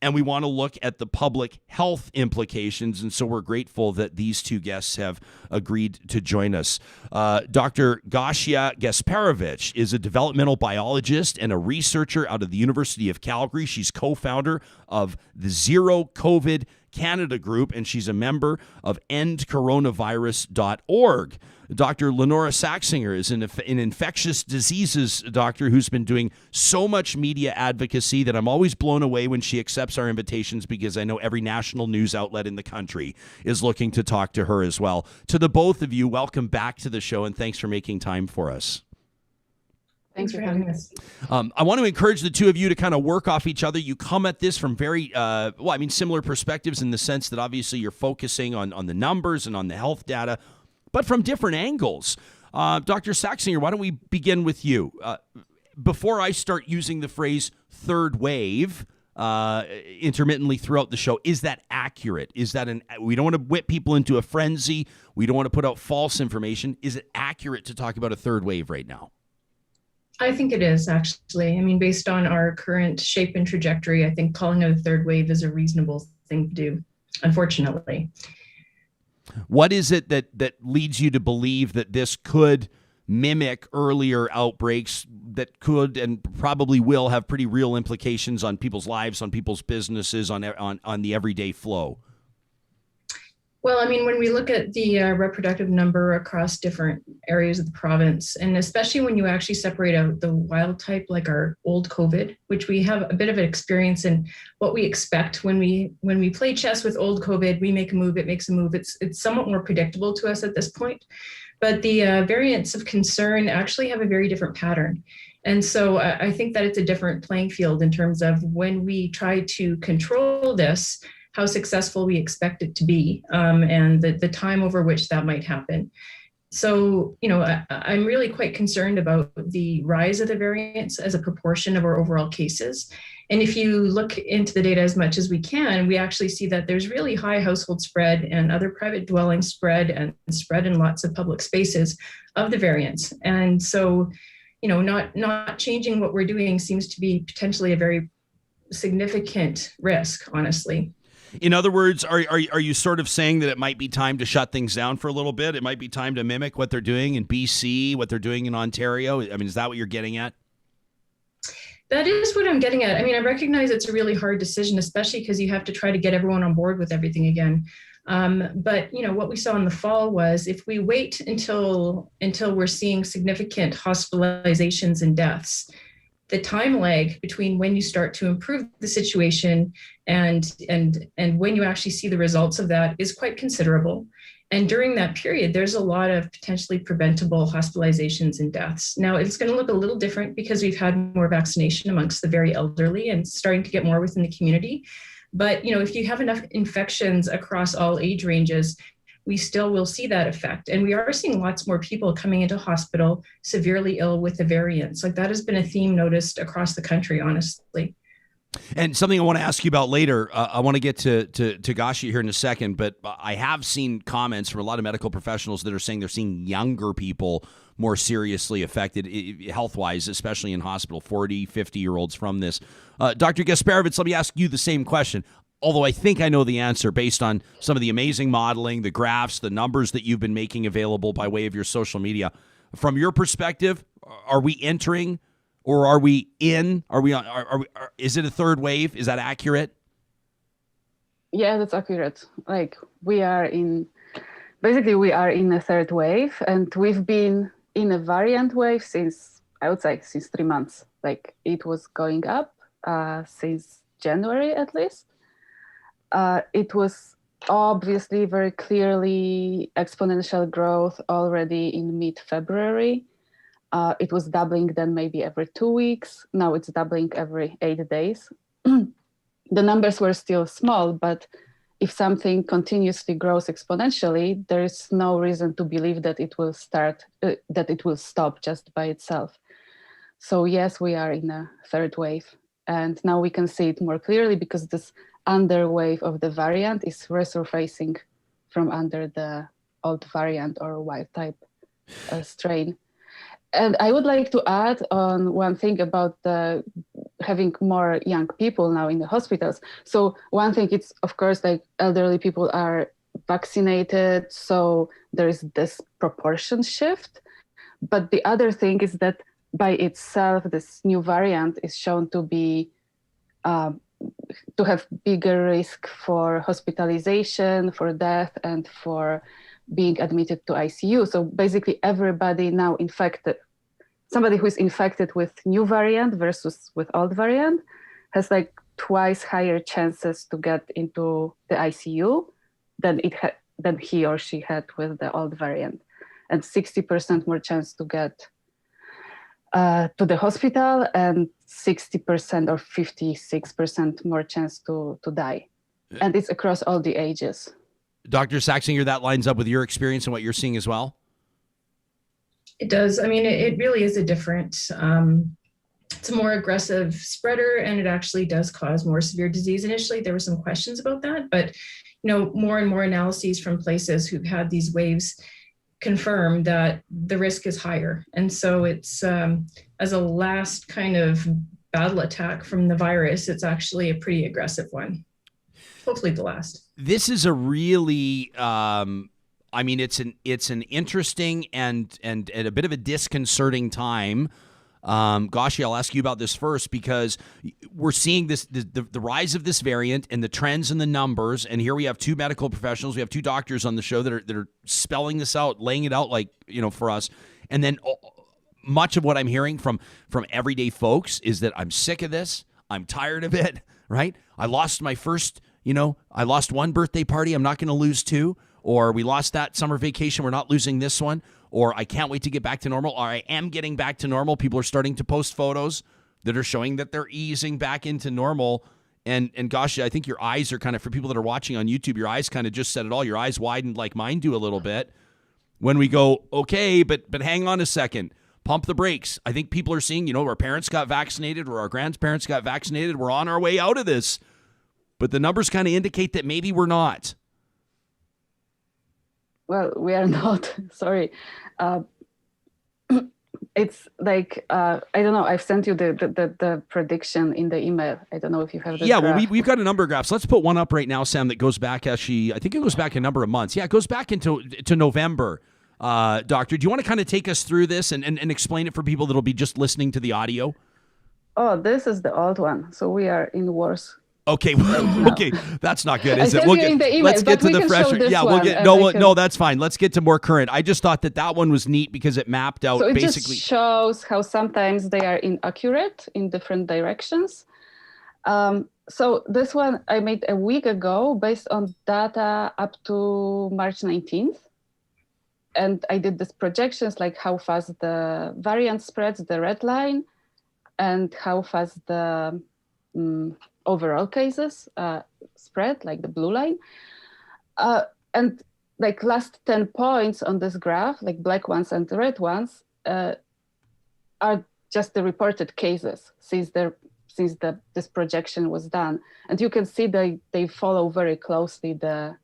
and we want to look at the public health implications, and so we're grateful that these two guests have agreed to join us. Dr. Gosia Gasperowicz is a developmental biologist and a researcher out of the University of Calgary. She's co-founder of the Zero COVID Canada group, and she's a member of endcoronavirus.org. Dr. Lynora Saxinger is an infectious diseases doctor who's been doing so much media advocacy that I'm always blown away when she accepts our invitations, because I know every national news outlet in the country is looking to talk to her as well. To the both of you, welcome back to the show, and thanks for making time for us. Thanks for having us. I want to encourage the two of you to kind of work off each other. You come at this from very, similar perspectives, in the sense that obviously you're focusing on the numbers and on the health data, but from different angles. Dr. Saxinger, why don't we begin with you? before I start using the phrase third wave intermittently throughout the show, is that accurate? Is that we don't want to whip people into a frenzy. We don't want to put out false information. Is it accurate to talk about a third wave right now? I think it is, actually. I mean, based on our current shape and trajectory, I think calling it a third wave is a reasonable thing to do, unfortunately. What is it that leads you to believe that this could mimic earlier outbreaks that could and probably will have pretty real implications on people's lives, on people's businesses, on the everyday flow? Well, I mean, when we look at the reproductive number across different areas of the province, and especially when you actually separate out the wild type, like our old COVID, which we have a bit of an experience in what we expect when we play chess with old COVID, we make a move, it makes a move. It's somewhat more predictable to us at this point. But the variants of concern actually have a very different pattern. And so I think that it's a different playing field in terms of when we try to control this, how successful we expect it to be, and the time over which that might happen. So, I'm really quite concerned about the rise of the variants as a proportion of our overall cases. And if you look into the data as much as we can, we actually see that there's really high household spread and other private dwelling spread and spread in lots of public spaces of the variants. And so, not changing what we're doing seems to be potentially a very significant risk, honestly. In other words, are you sort of saying that it might be time to shut things down for a little bit? It might be time to mimic what they're doing in BC, what they're doing in Ontario? I mean, is that what you're getting at? That is what I'm getting at. I mean, I recognize it's a really hard decision, especially because you have to try to get everyone on board with everything again. But what we saw in the fall was if we wait until we're seeing significant hospitalizations and deaths, the time lag between when you start to improve the situation and when you actually see the results of that is quite considerable. And during that period, there's a lot of potentially preventable hospitalizations and deaths. Now, it's going to look a little different because we've had more vaccination amongst the very elderly and starting to get more within the community. But, if you have enough infections across all age ranges, we still will see that effect. And we are seeing lots more people coming into gospitals severely ill with the variants. Like that has been a theme noticed across the country, honestly. And something I want to ask you about later, I want to get to Gosia here in a second, but I have seen comments from a lot of medical professionals that are saying they're seeing younger people more seriously affected health-wise, especially in hospital, 40, 50-year-olds from this. Dr. Gasperowicz, let me ask you the same question. Although I think I know the answer based on some of the amazing modeling, the graphs, the numbers that you've been making available by way of your social media. From your perspective, are we entering or are we in? Is it a third wave? Is that accurate? Yeah, that's accurate. Like we are in a third wave, and we've been in a variant wave since 3 months. Like it was going up since January at least. It was obviously very clearly exponential growth already in mid-February. It was doubling then maybe every 2 weeks. Now it's doubling every 8 days. The numbers were still small, but if something continuously grows exponentially, there is no reason to believe that it will stop just by itself. So yes, we are in a third wave. And now we can see it more clearly because this underwave of the variant is resurfacing from under the old variant or wild type strain. And I would like to add on one thing about having more young people now in the hospitals. So one thing, it's of course like elderly people are vaccinated, so there is this proportion shift. But the other thing is that by itself, this new variant is shown to be to have bigger risk for hospitalization, for death, and for being admitted to ICU. So basically everybody now infected, somebody who is infected with new variant versus with old variant has like twice higher chances to get into the ICU than he or she had with the old variant, and 60% more chance to get to the hospital, and 60% or 56% more chance to die. And it's across all the ages. Dr. Saxinger, that lines up with your experience and what you're seeing as well? It does. I mean, it really is a different it's a more aggressive spreader, and it actually does cause more severe disease. Initially, there were some questions about that, but more and more analyses from places who've had these waves confirm that the risk is higher. And so it's as a last kind of battle attack from the virus, it's actually a pretty aggressive one. Hopefully the last. This is a really, it's an interesting and a bit of a disconcerting time. Gosia, I'll ask you about this first, because we're seeing the rise of this variant and the trends and the numbers. And here we have two medical professionals. We have two doctors on the show that are spelling this out, laying it out for us. And then much of what I'm hearing from everyday folks is that I'm sick of this. I'm tired of it, right? I lost my first, I lost one birthday party. I'm not going to lose two. Or we lost that summer vacation. We're not losing this one. Or I can't wait to get back to normal, or I am getting back to normal. People are starting to post photos that are showing that they're easing back into normal. And Gosia, I think your eyes are kind of, for people that are watching on YouTube, your eyes kind of just said it all. Your eyes widened like mine do a little bit when we go, okay, but hang on a second. Pump the brakes. I think people are seeing, our parents got vaccinated or our grandparents got vaccinated. We're on our way out of this. But the numbers kind of indicate that maybe we're not. Well, we are not. Sorry. It's like, I don't know. I've sent you the prediction in the email. I don't know if you have this. Yeah, graph. well, we've got a number of graphs. Let's put one up right now, Sam, that goes back I think it goes back a number of months. Yeah, it goes back to November. Doctor, do you want to kind of take us through this and explain it for people that'll be just listening to the audio? Oh, this is the old one. So we are in worse. Okay, okay, that's not good, is it? Let's get to the fresher. Yeah, we'll get no, that's fine. Let's get to more current. I just thought that one was neat because it mapped out so it basically. Just shows how sometimes they are inaccurate in different directions. So this one I made a week ago based on data up to March 19th. And I did these projections, like how fast the variant spreads, the red line, and how fast the overall cases spread, like the blue line. And like last 10 points on this graph, like black ones and the red ones, are just the reported cases since this projection was done. And you can see they follow very closely the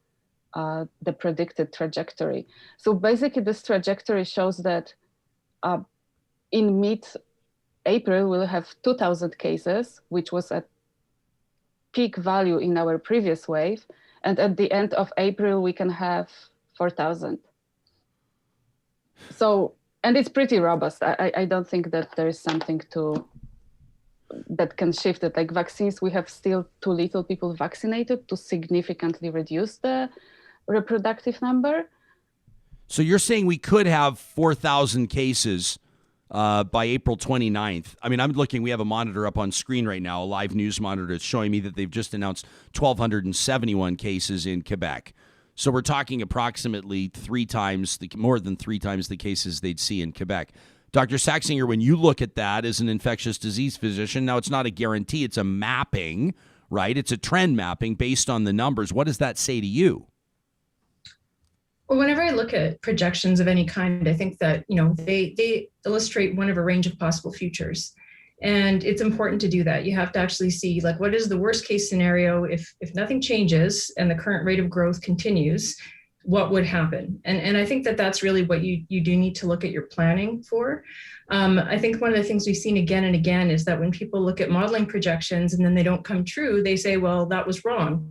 predicted trajectory. So basically this trajectory shows that in mid-April, we'll have 2,000 cases, which was at peak value in our previous wave. And at the end of April, we can have 4,000. So, and it's pretty robust. I don't think that there is something that can shift it. Like vaccines, we have still too little people vaccinated to significantly reduce the reproductive number. So you're saying we could have 4,000 cases by April 29th. I mean, I'm looking, we have a monitor up on screen right now, a live news monitor. It's showing me that they've just announced 1,271 cases in Quebec. So we're talking approximately more than three times the cases they'd see in Quebec. Dr. Saxinger, when you look at that as an infectious disease physician, now it's not a guarantee, it's a mapping, right? It's a trend mapping based on the numbers. What does that say to you? Well, whenever I look at projections of any kind, I think that, they illustrate one of a range of possible futures. And it's important to do that. You have to actually see, like, what is the worst case scenario if nothing changes and the current rate of growth continues, what would happen? And I think that that's really what you do need to look at your planning for. I think one of the things we've seen again and again is that when people look at modeling projections and then they don't come true, they say, well, that was wrong.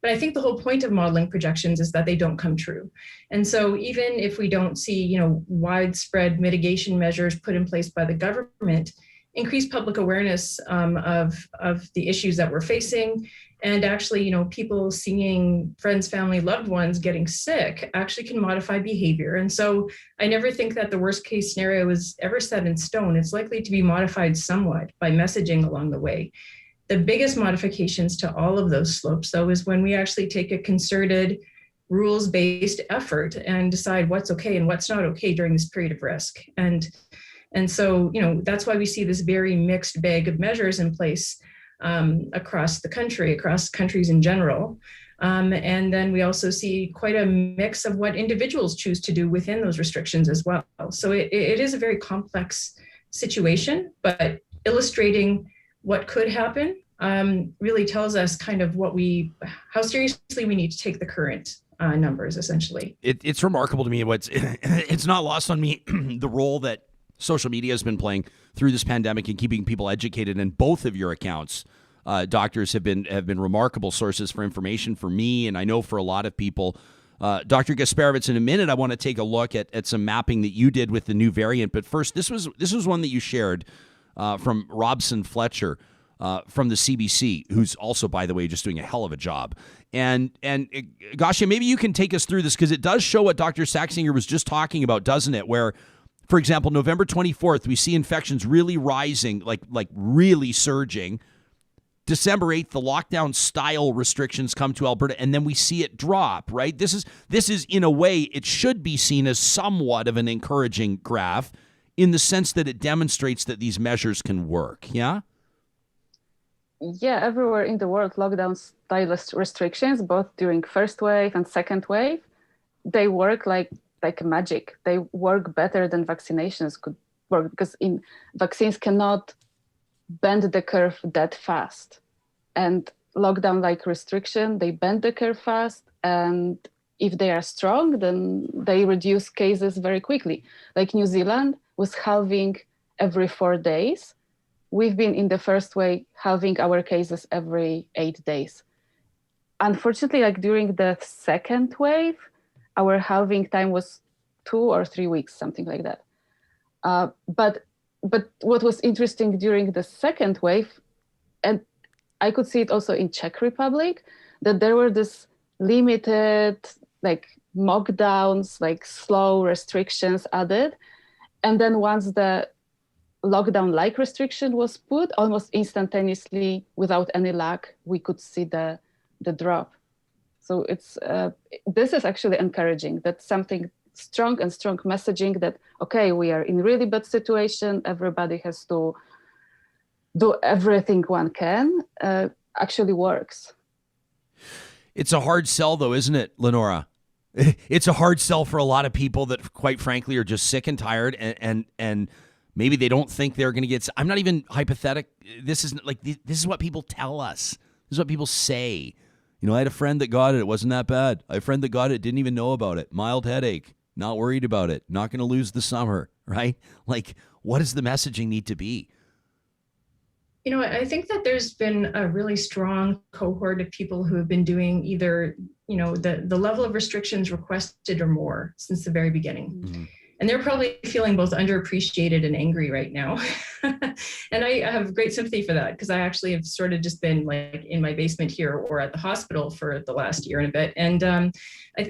But I think the whole point of modeling projections is that they don't come true. And so even if we don't see, widespread mitigation measures put in place by the government, increased public awareness of the issues that we're facing, and actually, people seeing friends, family, loved ones getting sick actually can modify behavior. And so I never think that the worst case scenario is ever set in stone. It's likely to be modified somewhat by messaging along the way. The biggest modifications to all of those slopes, though, is when we actually take a concerted, rules-based effort and decide what's okay and what's not okay during this period of risk. And so, that's why we see this very mixed bag of measures in place across the country, across countries in general. And then we also see quite a mix of what individuals choose to do within those restrictions as well. So it is a very complex situation, but illustrating what could happen really tells us kind of how seriously we need to take the current numbers, essentially. It's remarkable to me. It's not lost on me the role that social media has been playing through this pandemic and keeping people educated. And both of your accounts, doctors, have been remarkable sources for information for me, and I know for a lot of people. Dr. Gasperowicz, in a minute, I want to take a look at some mapping that you did with the new variant. But first, this was one that you shared from Robson Fletcher from the CBC, who's also, by the way, just doing a hell of a job. And Gosia, maybe you can take us through this, because it does show what Dr. Saxinger was just talking about, doesn't it? Where, for example, November 24th, we see infections really rising, like really surging. December 8th, the lockdown style restrictions come to Alberta, and then we see it drop, right? This is in a way, it should be seen as somewhat of an encouraging graph in the sense that it demonstrates that these measures can work, yeah? Yeah, everywhere in the world, lockdown style restrictions, both during first wave and second wave, they work like magic. They work better than vaccinations could work, because vaccines cannot bend the curve that fast. And lockdown-like restriction, they bend the curve fast, and if they are strong, then they reduce cases very quickly. Like New Zealand was halving every 4 days. We've been in the first wave halving our cases every 8 days. Unfortunately, like during the second wave, our halving time was 2 or 3 weeks, something like that. But what was interesting during the second wave, and I could see it also in Czech Republic, that there were this limited, like mockdowns, like slow restrictions added. And then once the lockdown-like restriction was put, almost instantaneously, without any lag, we could see the drop. So this is actually encouraging. That's something strong messaging that, okay, we are in really bad situation, everybody has to do everything one can, actually works. It's a hard sell, though, isn't it, Lynora? It's a hard sell for a lot of people that, quite frankly, are just sick and tired, and maybe they don't think they're going to get. I'm not even hypothetic. This is what people tell us. This is what people say. You know, I had a friend that got it. It wasn't that bad. I had a friend that got it, didn't even know about it. Mild headache. Not worried about it. Not going to lose the summer, right? Like, what does the messaging need to be? You know, I think that there's been a really strong cohort of people who have been doing either, you know, the level of restrictions requested or more since the very beginning. Mm-hmm. And they're probably feeling both underappreciated and angry right now. And I have great sympathy for that, because I actually have sort of just been like in my basement here or at the hospital for the last year and a bit. And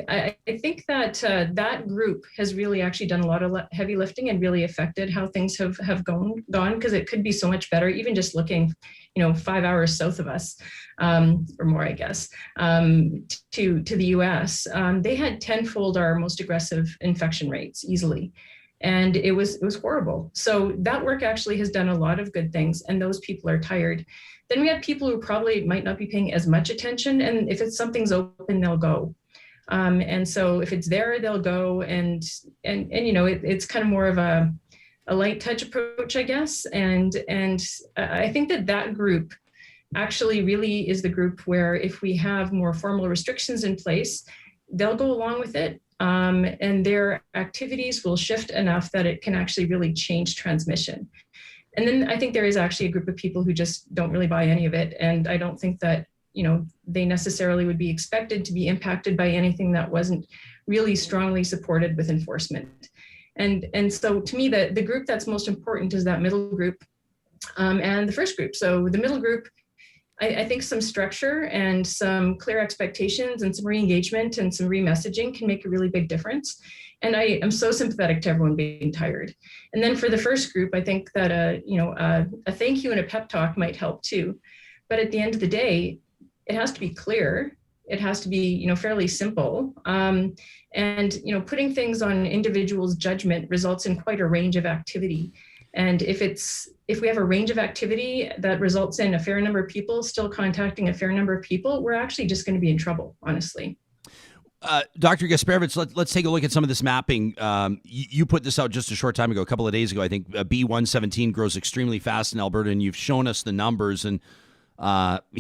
I think that that group has really actually done a lot of heavy lifting and really affected how things have gone, because it could be so much better, even just looking, you know, 5 hours south of us, or more, I guess, to the US. They had tenfold our most aggressive infection rates easily. And it was horrible. So that work actually has done a lot of good things, and those people are tired. Then we have people who probably might not be paying as much attention, and if something's open, they'll go. And so if it's there, they'll go, and you know, it's kind of more of a light touch approach, I guess. And I think that group actually really is the group where if we have more formal restrictions in place, they'll go along with it. And their activities will shift enough that it can actually really change transmission. And then I think there is actually a group of people who just don't really buy any of it. And I don't think that, you know, they necessarily would be expected to be impacted by anything that wasn't really strongly supported with enforcement. And so to me, the group that's most important is that middle group and the first group. So the middle group, I think some structure and some clear expectations and some re-engagement and some re-messaging can make a really big difference. And I am so sympathetic to everyone being tired. And then for the first group, I think that a thank you and a pep talk might help too. But at the end of the day, it has to be clear. It has to be, you know, fairly simple. And, you know, putting things on individuals' judgment results in quite a range of activity. And if we have a range of activity that results in a fair number of people still contacting a fair number of people, we're actually just going to be in trouble, honestly. Dr. Gasperowicz, let's take a look at some of this mapping. You put this out just a short time ago, a couple of days ago. I think B117 grows extremely fast in Alberta, and you've shown us the numbers. And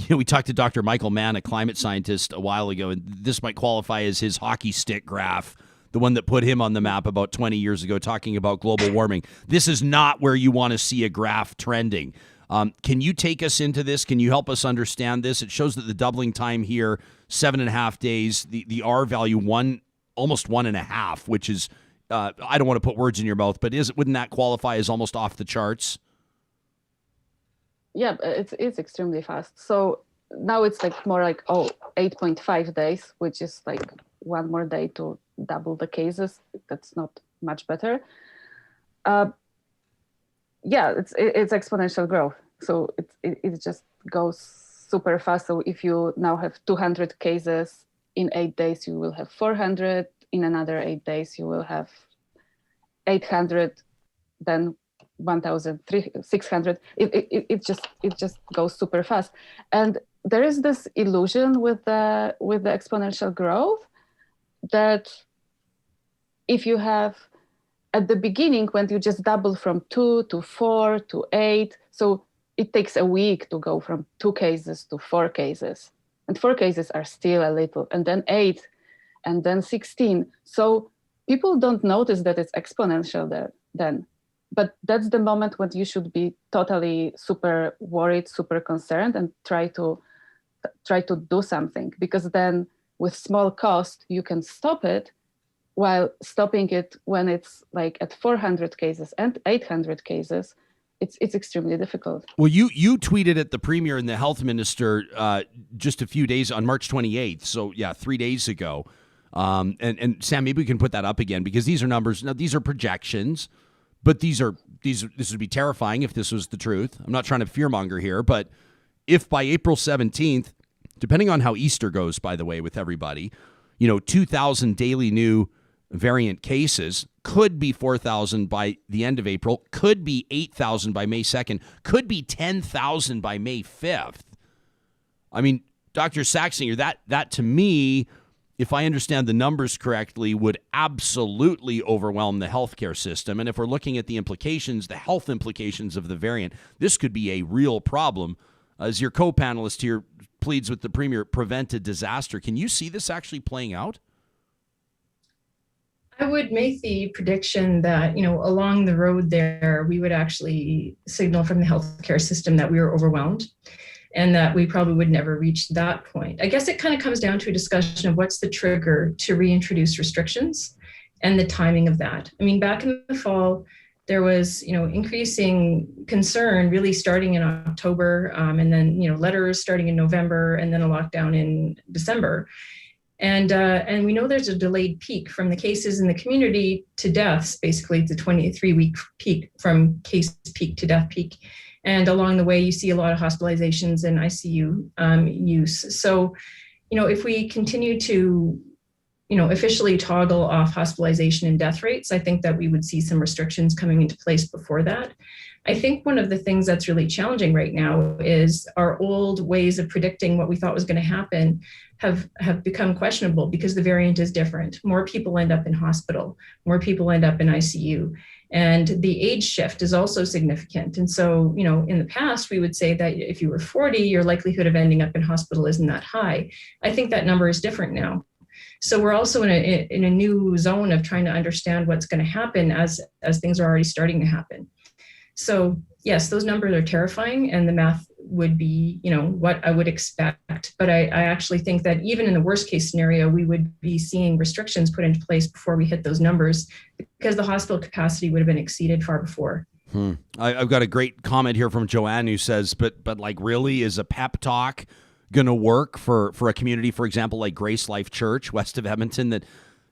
we talked to Dr. Michael Mann, a climate scientist, a while ago, and this might qualify as his hockey stick graph, the one that put him on the map about 20 years ago, talking about global warming. This is not where you want to see a graph trending. Can you take us into this? Can you help us understand this? It shows that the doubling time here, 7.5 days, the R value, almost 1.5, which is, I don't want to put words in your mouth, but wouldn't that qualify as almost off the charts? Yeah, it's extremely fast. So now it's like more like 8.5 days, which is like one more day to double the cases. That's not much better. Yeah, it's exponential growth. So it just goes super fast. So if you now have 200 cases in 8 days, you will have 400. In another 8 days, you will have 800, then 1,600. It just goes super fast. And there is this illusion with the exponential growth that if you have at the beginning, when you just double from 2 to 4 to 8, so it takes a week to go from 2 cases to 4 cases. And 4 cases are still a little, and then 8, and then 16. So people don't notice that it's exponential there then. But that's the moment when you should be totally super worried, super concerned, and try to do something. Because then with small cost, you can stop it, while stopping it when it's like at 400 cases and 800 cases, it's extremely difficult. Well, you tweeted at the Premier and the Health Minister just a few days on March 28th. So, 3 days ago. And Sam, maybe we can put that up again, because these are numbers. Now, these are projections, but this would be terrifying if this was the truth. I'm not trying to fearmonger here, but if by April 17th, depending on how Easter goes, by the way, with everybody, 2,000 daily new variant cases, could be 4,000 by the end of April, could be 8,000 by May 2nd, could be 10,000 by May 5th. I mean, Dr. Saxinger, that to me, if I understand the numbers correctly, would absolutely overwhelm the healthcare system. And if we're looking at the implications, the health implications of the variant, this could be a real problem. As your co-panelist here pleads with the Premier, prevent a disaster. Can you see this actually playing out? I would make the prediction that, along the road there, we would actually signal from the healthcare system that we were overwhelmed and that we probably would never reach that point. I guess it kind of comes down to a discussion of what's the trigger to reintroduce restrictions and the timing of that. I mean, back in the fall, there was, increasing concern really starting in October, and then, letters starting in November, and then a lockdown in December. And we know there's a delayed peak from the cases in the community to deaths, basically the 23-week peak from case peak to death peak. And along the way, you see a lot of hospitalizations and ICU use. So, if we continue to, officially toggle off hospitalization and death rates, I think that we would see some restrictions coming into place before that. I think one of the things that's really challenging right now is our old ways of predicting what we thought was going to happen have become questionable because the variant is different. More people end up in hospital, more people end up in ICU, and the age shift is also significant. And so, in the past, we would say that if you were 40, your likelihood of ending up in hospital isn't that high. I think that number is different now. So we're also in a new zone of trying to understand what's going to happen as things are already starting to happen. So yes, those numbers are terrifying, and the math would be, what I would expect. But I actually think that even in the worst case scenario, we would be seeing restrictions put into place before we hit those numbers, because the hospital capacity would have been exceeded far before. I've got a great comment here from Joanne who says, but like, really, is a pep talk going to work for a community, for example, like Grace Life Church west of Edmonton, that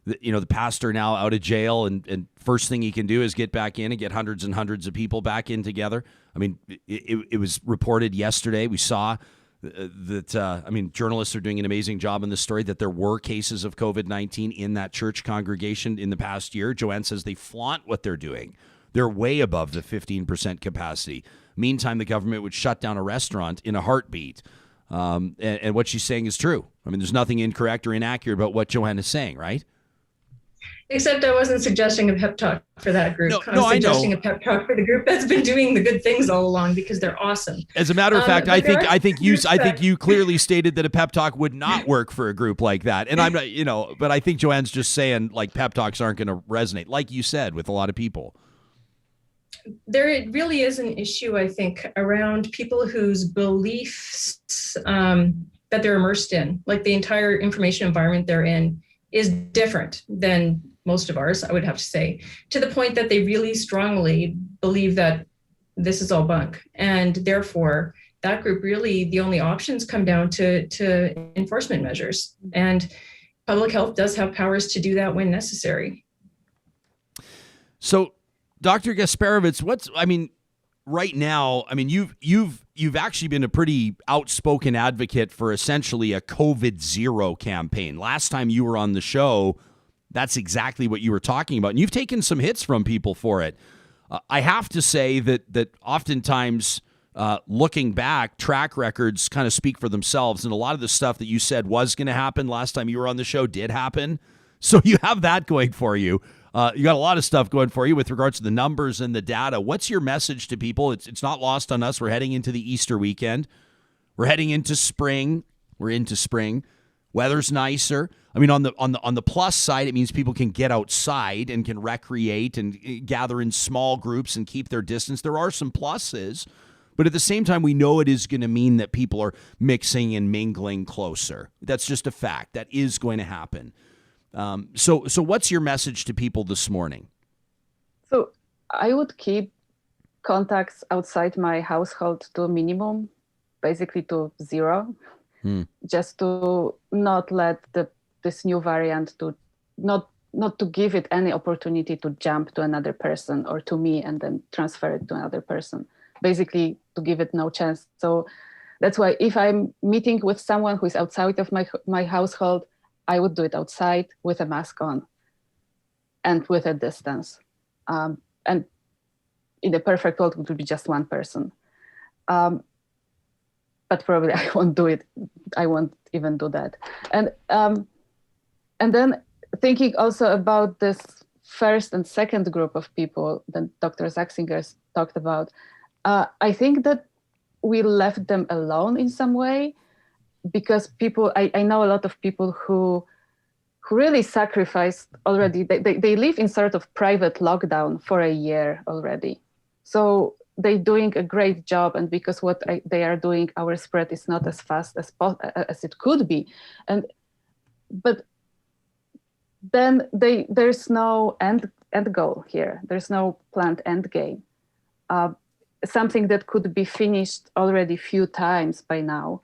the pastor now out of jail, and first thing he can do is get back in and get hundreds and hundreds of people back in together? I mean, it was reported yesterday. We saw that, journalists are doing an amazing job in this story, that there were cases of COVID-19 in that church congregation in the past year. Joanne says they flaunt what they're doing. They're way above the 15% capacity. Meantime, the government would shut down a restaurant in a heartbeat. And what she's saying is true. I mean, there's nothing incorrect or inaccurate about what Joanna's saying, right? Except I wasn't suggesting a pep talk for that group. I was suggesting a pep talk for the group that's been doing the good things all along, because they're awesome. As a matter of fact, I think you clearly stated that a pep talk would not work for a group like that. And I'm not, but I think Joanne's just saying like pep talks aren't going to resonate, like you said, with a lot of people. There really is an issue, I think, around people whose beliefs that they're immersed in, like the entire information environment they're in, is different than most of ours, I would have to say, to the point that they really strongly believe that this is all bunk. And therefore, that group, really, the only options come down to enforcement measures. And public health does have powers to do that when necessary. So, Dr. Gasperowicz, right now, you've actually been a pretty outspoken advocate for essentially a COVID zero campaign. Last time you were on the show, that's exactly what you were talking about. And you've taken some hits from people for it. I have to say that oftentimes, looking back, track records kind of speak for themselves. And a lot of the stuff that you said was going to happen last time you were on the show did happen. So you have that going for you. You got a lot of stuff going for you with regards to the numbers and the data. What's your message to people? It's not lost on us. We're heading into the Easter weekend. We're heading into spring. We're into spring. Weather's nicer. I mean, on the plus side, it means people can get outside and can recreate and gather in small groups and keep their distance. There are some pluses, but at the same time, we know it is going to mean that people are mixing and mingling closer. That's just a fact. That is going to happen. So what's your message to people this morning? So I would keep contacts outside my household to a minimum, basically to zero, just to not let this new variant to not to give it any opportunity to jump to another person or to me and then transfer it to another person, basically to give it no chance. So that's why if I'm meeting with someone who is outside of my household, I would do it outside with a mask on and with a distance. And in the perfect world, it would be just one person. But probably I won't do it. I won't even do that. And then thinking also about this first and second group of people that Dr. Saxinger talked about, I think that we left them alone in some way, because people, I know a lot of people who really sacrificed already. They live in sort of private lockdown for a year already. So they're doing a great job. And because what they are doing, our spread is not as fast as it could be. But then there's no end goal here. There's no planned end game. Something that could be finished already few times by now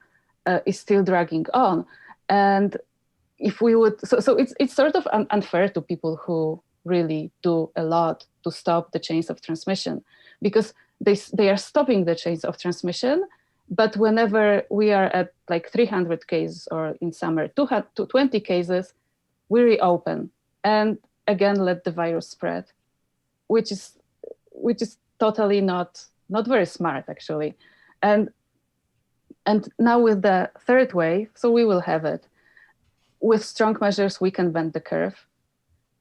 is still dragging on. And if we would, so it's sort of unfair to people who really do a lot to stop the chains of transmission, because they are stopping the chains of transmission. But whenever we are at like 300 cases, or in summer 220 cases, we reopen and again let the virus spread, which is totally not very smart, actually. And now with the third wave, so we will have it. With strong measures, we can bend the curve.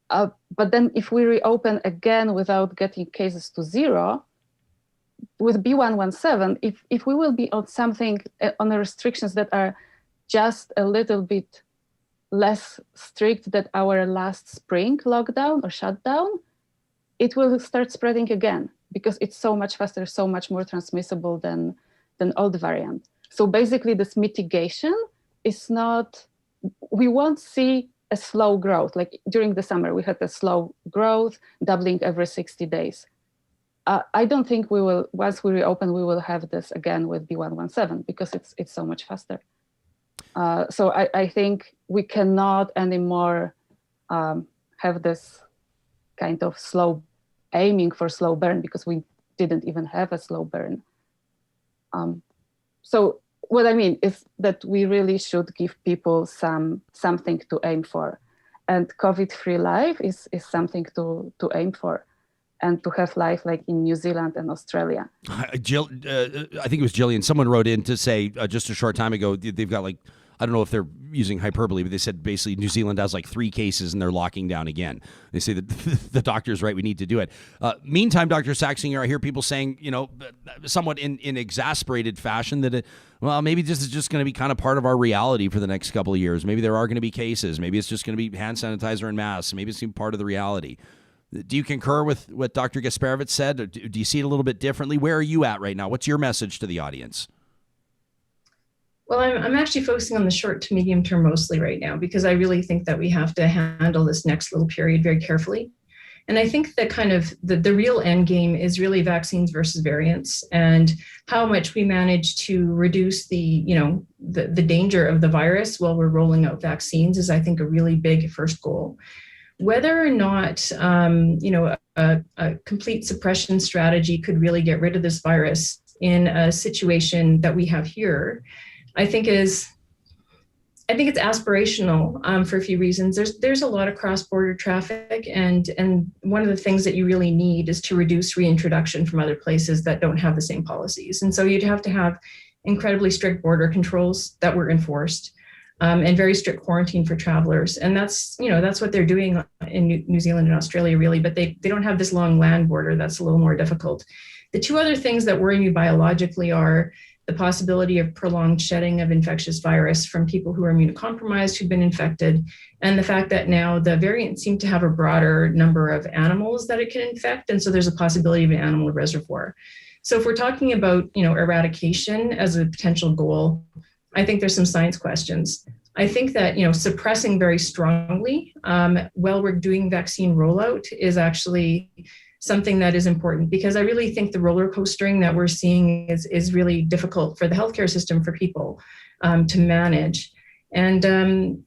But then if we reopen again without getting cases to zero, with B117, if we will be on something, on the restrictions that are just a little bit less strict than our last spring lockdown or shutdown, it will start spreading again, because it's so much faster, so much more transmissible than old variant. So basically this mitigation is not, we won't see a slow growth. Like during the summer, we had a slow growth, doubling every 60 days. I don't think we will, once we reopen, we will have this again with B117, because it's so much faster. So I think we cannot anymore have this kind of aiming for slow burn, because we didn't even have a slow burn. So what I mean is that we really should give people something to aim for, and COVID-free life is something to aim for. and to have life like in New Zealand and Australia. Jill, I think it was Jillian. Someone wrote in to say just a short time ago, they've got like, I don't know if they're using hyperbole, but they said basically New Zealand has like 3 cases and they're locking down again. They say that the doctor's right, we need to do it. Meantime, Dr. Saxinger, I hear people saying, somewhat in exasperated fashion that, maybe this is just going to be kind of part of our reality for the next couple of years. Maybe there are going to be cases. Maybe it's just going to be hand sanitizer and masks. Maybe it's part of the reality. Do you concur with what Dr. Gasperowicz said? Or do you see it a little bit differently? Where are you at right now? What's your message to the audience? Well, I'm actually focusing on the short to medium term mostly right now, because I really think that we have to handle this next little period very carefully. And I think that kind of the real end game is really vaccines versus variants, and how much we manage to reduce the danger of the virus while we're rolling out vaccines is, I think, a really big first goal. Whether or not, a complete suppression strategy could really get rid of this virus in a situation that we have here, I think it's aspirational for a few reasons. There's a lot of cross-border traffic, and one of the things that you really need is to reduce reintroduction from other places that don't have the same policies. And so you'd have to have incredibly strict border controls that were enforced, and very strict quarantine for travelers. And that's what they're doing in New Zealand and Australia, really, but they don't have this long land border. That's a little more difficult. The 2 other things that worry me biologically are the possibility of prolonged shedding of infectious virus from people who are immunocompromised, who've been infected, and the fact that now the variants seem to have a broader number of animals that it can infect, and so there's a possibility of an animal reservoir. So if we're talking about, eradication as a potential goal, I think there's some science questions. I think that, suppressing very strongly while we're doing vaccine rollout is actually something that is important, because I really think the roller coastering that we're seeing is really difficult for the healthcare system, for people to manage. And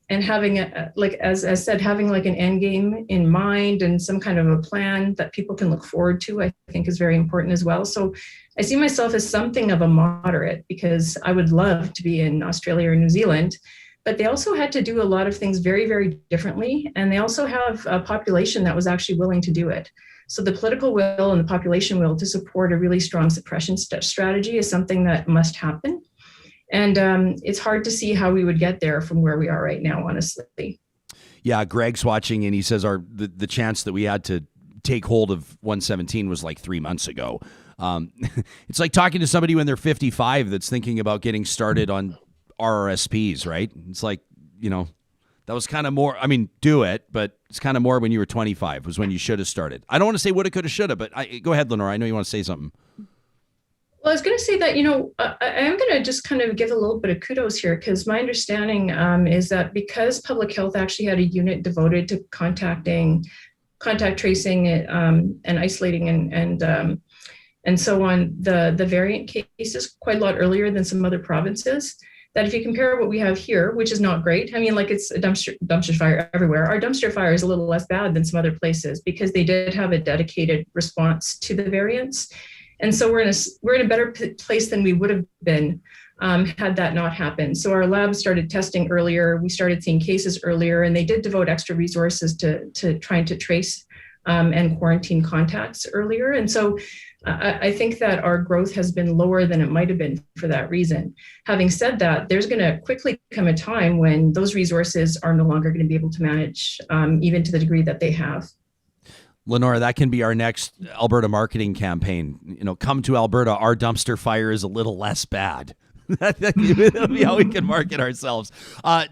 having as I said, having like an end game in mind and some kind of a plan that people can look forward to, I think is very important as well. So I see myself as something of a moderate, because I would love to be in Australia or New Zealand, but they also had to do a lot of things very, very differently. And they also have a population that was actually willing to do it. So the political will and the population will to support a really strong suppression strategy is something that must happen. And it's hard to see how we would get there from where we are right now, honestly. Yeah, Greg's watching, and he says the chance that we had to take hold of 117 was like 3 months ago. It's like talking to somebody when they're 55 that's thinking about getting started on RRSPs, right? It's like, that was kind of more, do it, but it's kind of more when you were 25 was when you should have started. I don't want to say woulda, coulda, shoulda, but go ahead, Lynora. I know you want to say something. Well, I was going to say that, I am going to just kind of give a little bit of kudos here, because my understanding is that because public health actually had a unit devoted to contact tracing and isolating and so on, the variant cases quite a lot earlier than some other provinces. That if you compare what we have here, which is not great, it's a dumpster fire everywhere. Our dumpster fire is a little less bad than some other places, because they did have a dedicated response to the variants. And so we're in a better place than we would have been had that not happened. So our lab started testing earlier. We started seeing cases earlier, and they did devote extra resources to trying to trace and quarantine contacts earlier. And so I think that our growth has been lower than it might have been for that reason. Having said that, there's going to quickly come a time when those resources are no longer going to be able to manage, even to the degree that they have. Lynora, that can be our next Alberta marketing campaign. Come to Alberta, our dumpster fire is a little less bad. That'll be how we can market ourselves.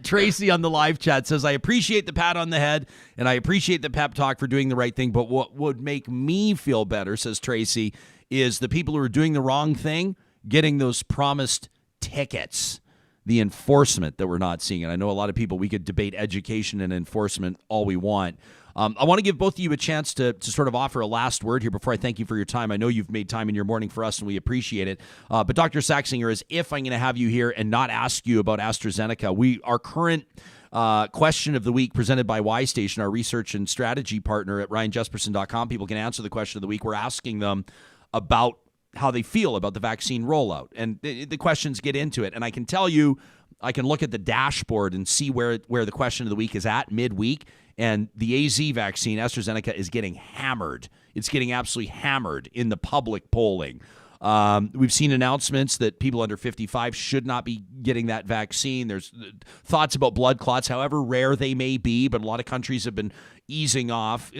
Tracy on the live chat says, I appreciate the pat on the head and I appreciate the pep talk for doing the right thing. But what would make me feel better, says Tracy, is the people who are doing the wrong thing getting those promised tickets, the enforcement that we're not seeing. And I know a lot of people, we could debate education and enforcement all we want. I want to give both of you a chance to sort of offer a last word here before I thank you for your time. I know you've made time in your morning for us, and we appreciate it. But Dr. Saxinger, as if I'm going to have you here and not ask you about AstraZeneca, our current question of the week presented by Y Station, our research and strategy partner at ryanjesperson.com. People can answer the question of the week. We're asking them about how they feel about the vaccine rollout. And the questions get into it. And I can tell you, I can look at the dashboard and see where the question of the week is at midweek, and the AZ vaccine, AstraZeneca, is getting hammered. It's getting absolutely hammered in the public polling. We've seen announcements that people under 55 should not be getting that vaccine. There's thoughts about blood clots, however rare they may be, but a lot of countries have been easing off.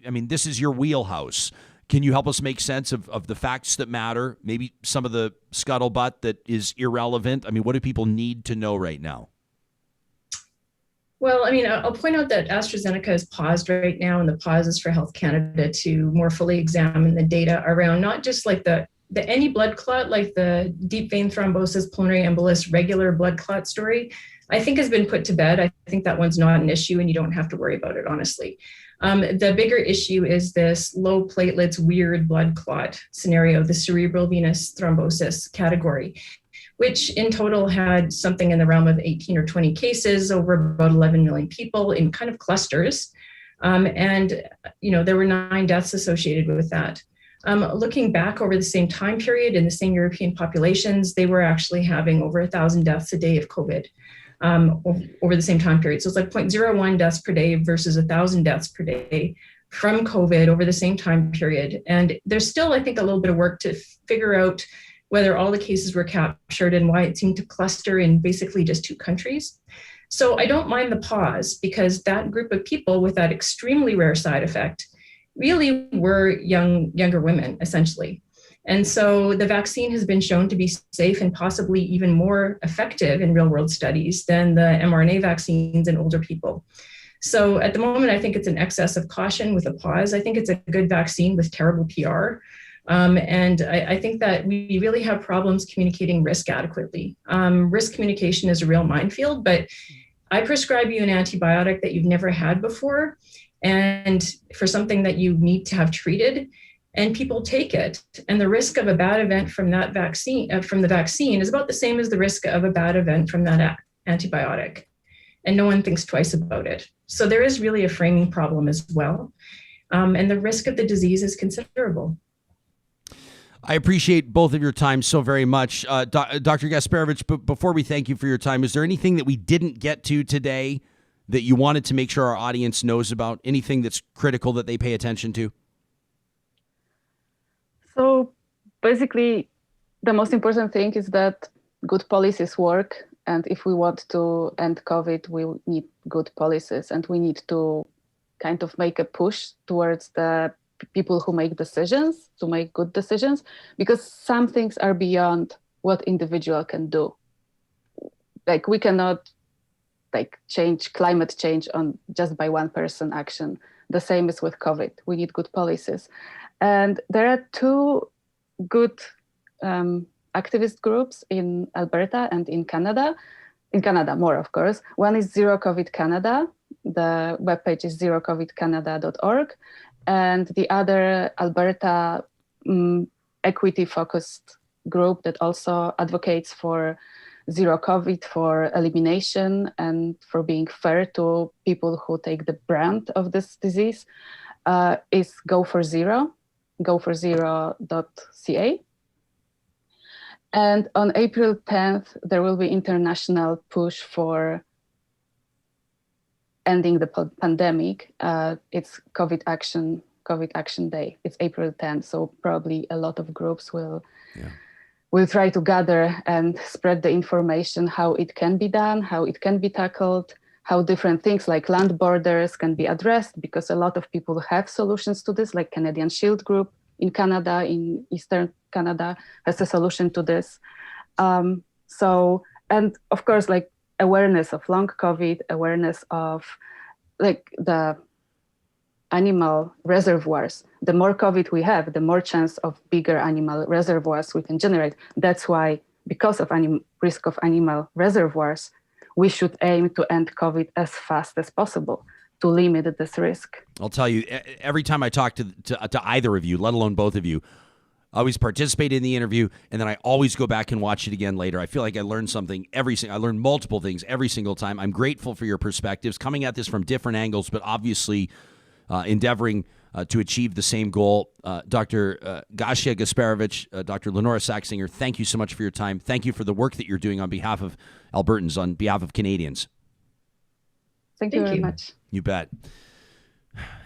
I mean, this is your wheelhouse. Can you help us make sense of the facts that matter, maybe some of the scuttlebutt that is irrelevant? I mean, what do people need to know right now? Well, I mean, I'll point out that AstraZeneca is paused right now, and the pause is for Health Canada to more fully examine the data around not just like the any blood clot, like the deep vein thrombosis, pulmonary embolus, regular blood clot story, I think has been put to bed. I think that one's not an issue and you don't have to worry about it, honestly. The bigger issue is this low platelets, weird blood clot scenario, the cerebral venous thrombosis category, which in total had something in the realm of 18 or 20 cases over about 11 million people in kind of clusters. And, there were 9 deaths associated with that. Looking back over the same time period in the same European populations, they were actually having over 1,000 deaths a day of COVID over the same time period. So it's like 0.01 deaths per day versus 1,000 deaths per day from COVID over the same time period. And there's still, I think, a little bit of work to figure out whether all the cases were captured and why it seemed to cluster in basically just 2 countries. So I don't mind the pause, because that group of people with that extremely rare side effect really were younger women, essentially. And so the vaccine has been shown to be safe and possibly even more effective in real world studies than the mRNA vaccines in older people. So at the moment, I think it's an excess of caution with a pause. I think it's a good vaccine with terrible PR. And I think that we really have problems communicating risk adequately. Risk communication is a real minefield, but I prescribe you an antibiotic that you've never had before, and for something that you need to have treated, and people take it. And the risk of a bad event from that vaccine, from the vaccine, is about the same as the risk of a bad event from that antibiotic. And no one thinks twice about it. So there is really a framing problem as well. And the risk of the disease is considerable. I appreciate both of your time so very much. Dr. Gasperowicz, but before we thank you for your time, is there anything that we didn't get to today that you wanted to make sure our audience knows about? Anything that's critical that they pay attention to? So basically, the most important thing is that good policies work. And if we want to end COVID, we need good policies, and we need to kind of make a push towards the people who make decisions to make good decisions, because some things are beyond what individual can do. Like, we cannot change climate change on just by one person action. The same is with COVID. We need good policies. And there are 2 good activist groups in Alberta and in Canada. In Canada, more, of course. One is Zero COVID Canada. The webpage is zerocovidcanada.org. And the other Alberta equity-focused group that also advocates for zero COVID, for elimination, and for being fair to people who take the brunt of this disease, is Go for Zero, goforzero.ca. And on April 10th, there will be international push for ending the pandemic. It's COVID Action Day. It's April 10th, so probably a lot of groups will try to gather and spread the information, how it can be done, how it can be tackled, how different things like land borders can be addressed, because a lot of people have solutions to this, like Canadian Shield Group in Canada, in Eastern Canada, has a solution to this. And of course, like awareness of long COVID, awareness of the animal reservoirs. The more COVID we have, the more chance of bigger animal reservoirs we can generate. That's why, because of risk of animal reservoirs, we should aim to end COVID as fast as possible to limit this risk. I'll tell you, every time I talk to either of you, let alone both of you, I always participate in the interview, and then I always go back and watch it again later. I feel like I learned something I learned multiple things every single time. I'm grateful for your perspectives, coming at this from different angles, but obviously endeavoring to achieve the same goal. Dr. Gosia Gasperowicz, Dr. Lynora Saxinger, thank you so much for your time. Thank you for the work that you're doing on behalf of Albertans, on behalf of Canadians. Thank you very much. You bet.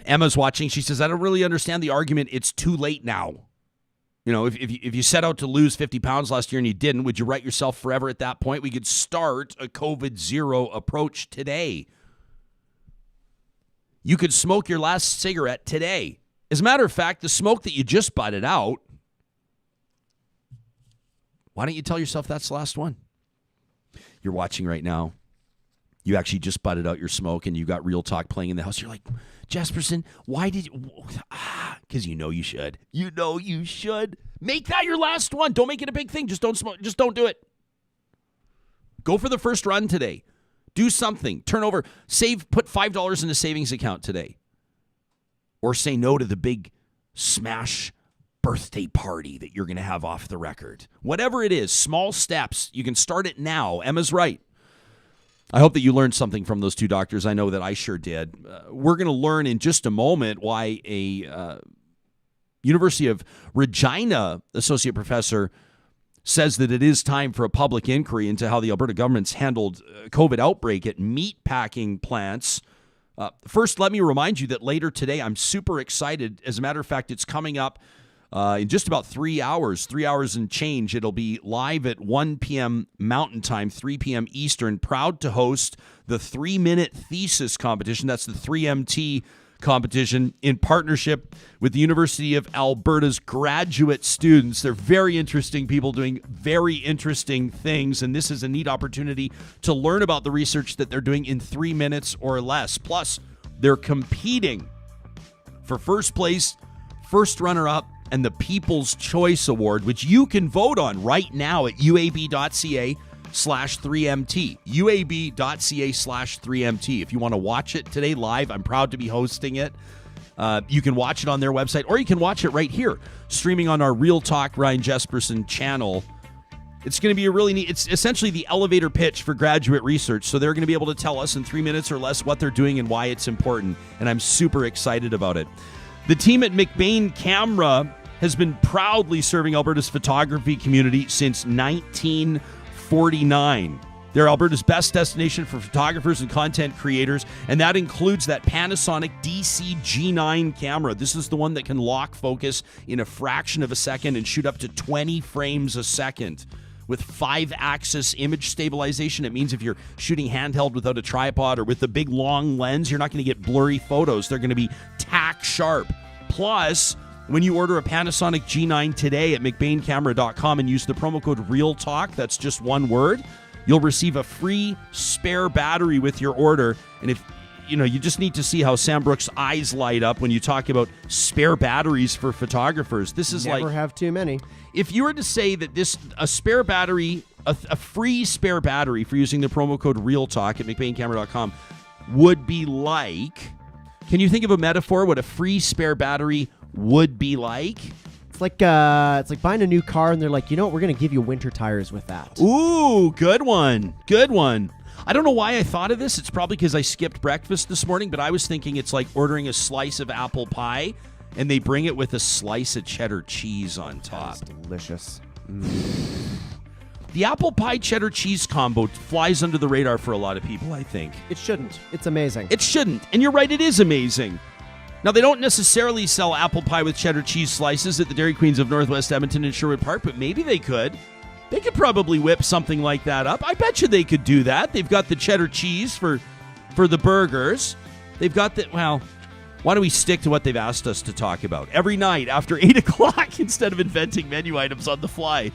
Emma's watching. She says, I don't really understand the argument. It's too late now. You know, if you set out to lose 50 pounds last year and you didn't, would you write yourself forever at that point? We could start a COVID zero approach today. You could smoke your last cigarette today. As a matter of fact, the smoke that you just butted out, why don't you tell yourself that's the last one? You're watching right now. You actually just butted out your smoke and you got Real Talk playing in the house. You're like, Jesperson, why did you? Because you know you should. You know you should. Make that your last one. Don't make it a big thing. Just don't smoke. Just don't do it. Go for the first run today. Do something. Turn over. Save. Put $5 in a savings account today. Or say no to the big smash birthday party that you're going to have off the record. Whatever it is, small steps. You can start it now. Emma's right. I hope that you learned something from those two doctors. I know that I sure did. We're going to learn in just a moment why a University of Regina associate professor says that it is time for a public inquiry into how the Alberta government's handled COVID outbreak at meat packing plants. First, let me remind you that later today, I'm super excited. As a matter of fact, it's coming up in just about 3 hours and change. It'll be live at 1 p.m. Mountain Time, 3 p.m. Eastern. Proud to host the 3-minute thesis competition. That's the 3MT competition in partnership with the University of Alberta's graduate students. They're very interesting people doing very interesting things, and this is a neat opportunity to learn about the research that they're doing in 3 minutes or less. Plus, they're competing for first place, first runner-up, and the People's Choice Award, which you can vote on right now at uab.ca/3MT. uab.ca/3MT. If you want to watch it today live, I'm proud to be hosting it. You can watch it on their website, or you can watch it right here, streaming on our Real Talk Ryan Jesperson channel. It's going to be a really neat, it's essentially the elevator pitch for graduate research. So they're going to be able to tell us in 3 minutes or less what they're doing and why it's important. And I'm super excited about it. The team at McBain Camera has been proudly serving Alberta's photography community since 1949. They're Alberta's best destination for photographers and content creators, and that includes that Panasonic DC-G9 camera. This is the one that can lock focus in a fraction of a second and shoot up to 20 frames a second. With 5-axis image stabilization, it means if you're shooting handheld without a tripod or with a big long lens, you're not going to get blurry photos. They're going to be tack sharp. Plus, when you order a Panasonic G9 today at McBainCamera.com and use the promo code REALTALK, that's just one word, you'll receive a free spare battery with your order. And if you just need to see how Sam Brooks' eyes light up when you talk about spare batteries for photographers. This is Never have too many. If you were to say that a spare battery, a free spare battery for using the promo code REALTALK at McBainCamera.com would be like, can you think of a metaphor what a free spare battery would be like? It's like buying a new car and they're like, you know what, we're going to give you winter tires with that. Ooh, good one. Good one. I don't know why I thought of this. It's probably because I skipped breakfast this morning, but I was thinking it's like ordering a slice of apple pie and they bring it with a slice of cheddar cheese on top. That's delicious. The apple pie cheddar cheese combo flies under the radar for a lot of people, I think. It shouldn't. It's amazing. It shouldn't. And you're right, it is amazing. Now, they don't necessarily sell apple pie with cheddar cheese slices at the Dairy Queens of Northwest Edmonton and Sherwood Park, but maybe they could. They could probably whip something like that up. I bet you they could do that. They've got the cheddar cheese for the burgers. They've got the, well, why don't we stick to what they've asked us to talk about? Every night after 8 o'clock, instead of inventing menu items on the fly.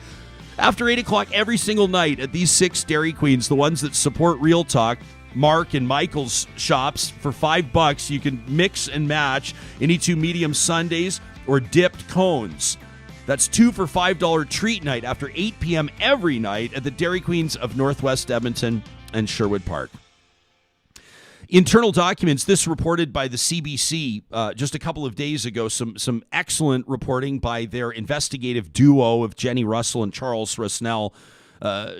After 8 o'clock every single night at these 6 Dairy Queens, the ones that support Real Talk, Mark and Michael's shops, for $5, you can mix and match any 2 medium sundaes or dipped cones. That's 2 for $5 treat night after 8 p.m. every night at the Dairy Queens of Northwest Edmonton and Sherwood Park. Internal documents, this reported by the CBC just a couple of days ago, some excellent reporting by their investigative duo of Jenny Russell and Charles Rusnell,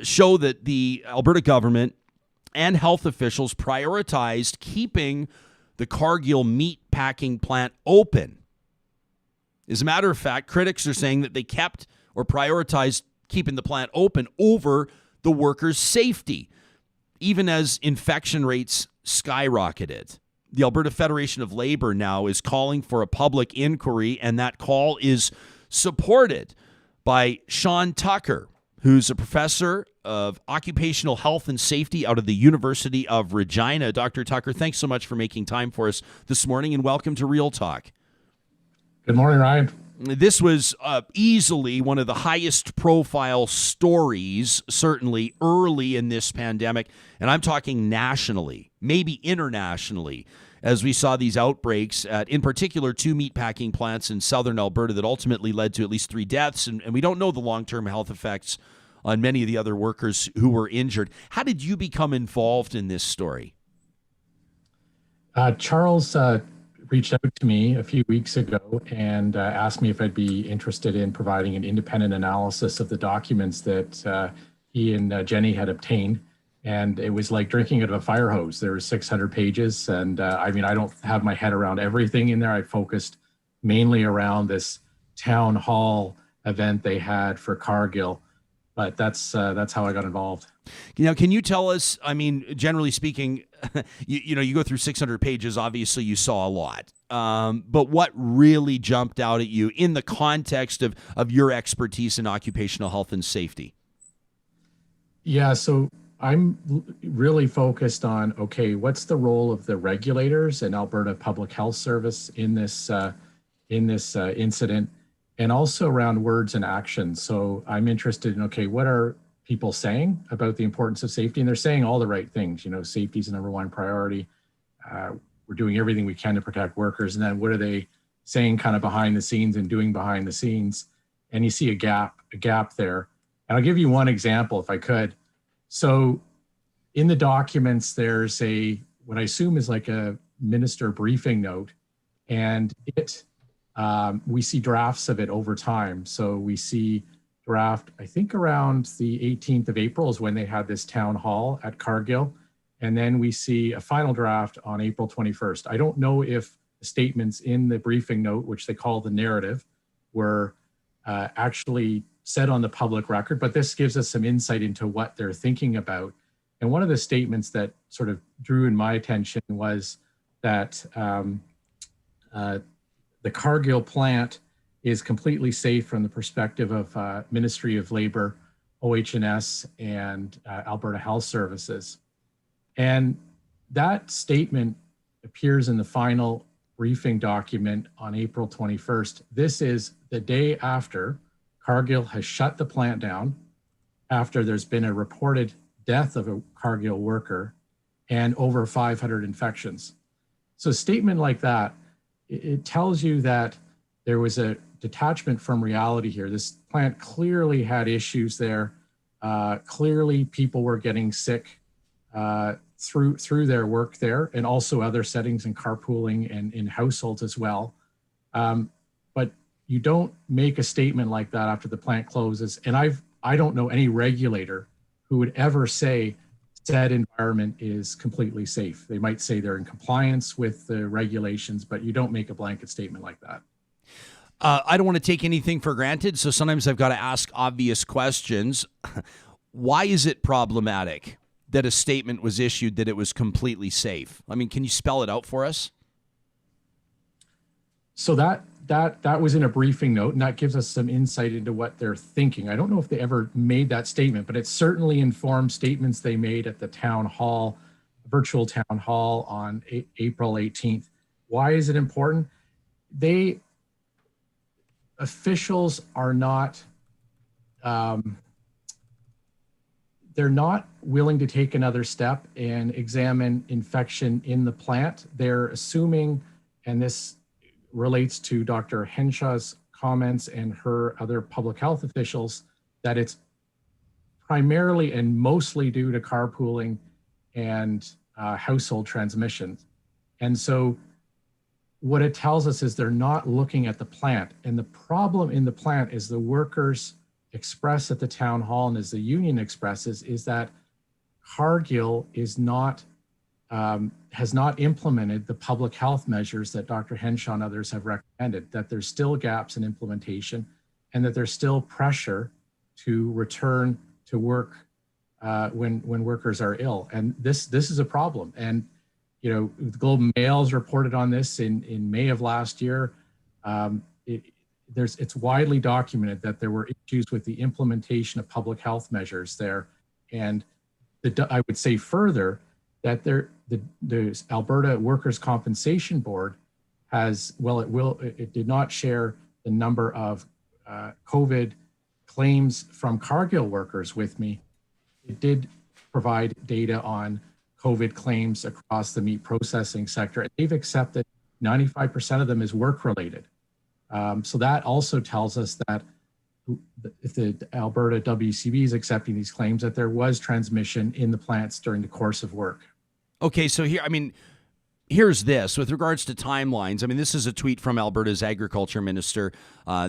show that the Alberta government and health officials prioritized keeping the Cargill meat packing plant open As a matter of fact, critics are saying that they kept or prioritized keeping the plant open over the workers' safety, even as infection rates skyrocketed. The Alberta Federation of Labor now is calling for a public inquiry, and that call is supported by Sean Tucker, who's a professor of occupational health and safety out of the University of Regina. Dr. Tucker, thanks so much for making time for us this morning, and welcome to Real Talk. Good morning, Ryan. This was easily one of the highest profile stories, certainly early in this pandemic, and I'm talking nationally, maybe internationally, as we saw these outbreaks at, in particular, 2 meatpacking plants in southern Alberta that ultimately led to at least 3 deaths, and we don't know the long-term health effects on many of the other workers who were injured. How did you become involved in this story? Charles reached out to me a few weeks ago and asked me if I'd be interested in providing an independent analysis of the documents that he and Jenny had obtained. And it was like drinking out of a fire hose. There were 600 pages. And I don't have my head around everything in there. I focused mainly around this town hall event they had for Cargill. But that's how I got involved. Now, can you tell us, generally speaking, you go through 600 pages, obviously you saw a lot. But what really jumped out at you in the context of your expertise in occupational health and safety? Yeah, so I'm really focused on, okay, what's the role of the regulators and Alberta Public Health Service in this incident? And also around words and actions. So I'm interested in, okay, what are people saying about the importance of safety? And they're saying all the right things. Safety is the number one priority. We're doing everything we can to protect workers. And then what are they saying kind of behind the scenes and doing behind the scenes? And you see a gap there. And I'll give you one example if I could. So in the documents, there's what I assume is like a minister briefing note, and we see drafts of it over time. So we see draft, I think around the 18th of April is when they had this town hall at Cargill. And then we see a final draft on April 21st. I don't know if the statements in the briefing note, which they call the narrative, were actually said on the public record, but this gives us some insight into what they're thinking about. And one of the statements that sort of drew in my attention was that the Cargill plant is completely safe from the perspective of Ministry of Labor, OH&S, and Alberta Health Services. And that statement appears in the final briefing document on April 21st. This is the day after Cargill has shut the plant down, after there's been a reported death of a Cargill worker and over 500 infections. So a statement like that, it tells you that there was a detachment from reality here. This plant clearly had issues there. Clearly people were getting sick through their work there, and also other settings in carpooling and in households as well. But you don't make a statement like that after the plant closes. And I don't know any regulator who would ever say said environment is completely safe. They might say they're in compliance with the regulations, but you don't make a blanket statement like that. I don't want to take anything for granted, so sometimes I've got to ask obvious questions. Why is it problematic that a statement was issued that it was completely safe? Can you spell it out for us? So that was in a briefing note, and that gives us some insight into what they're thinking. I don't know if they ever made that statement, but it certainly informed statements they made at the town hall, virtual town hall on April 18th. Why is it important? Officials are not, they're not willing to take another step and examine infection in the plant. They're assuming, and this relates to Dr. Henshaw's comments and her other public health officials, that it's primarily and mostly due to carpooling and household transmissions. And so what it tells us is they're not looking at the plant. And the problem in the plant is the workers express at the town hall, and as the union expresses, is that Cargill is not has not implemented the public health measures that Dr. Henshaw and others have recommended, that there's still gaps in implementation and that there's still pressure to return to work when workers are ill. And this is a problem. And, you know, the Globe and Mail's reported on this in May of last year. It's widely documented that there were issues with the implementation of public health measures there. And I would say further that the Alberta Workers' Compensation Board has, it did not share the number of COVID claims from Cargill workers with me. It did provide data on COVID claims across the meat processing sector. They've accepted 95% of them as work-related. So that also tells us that if the Alberta WCB is accepting these claims, that there was transmission in the plants during the course of work. Okay, so here's this with regards to timelines. I mean, this is a tweet from Alberta's Agriculture Minister.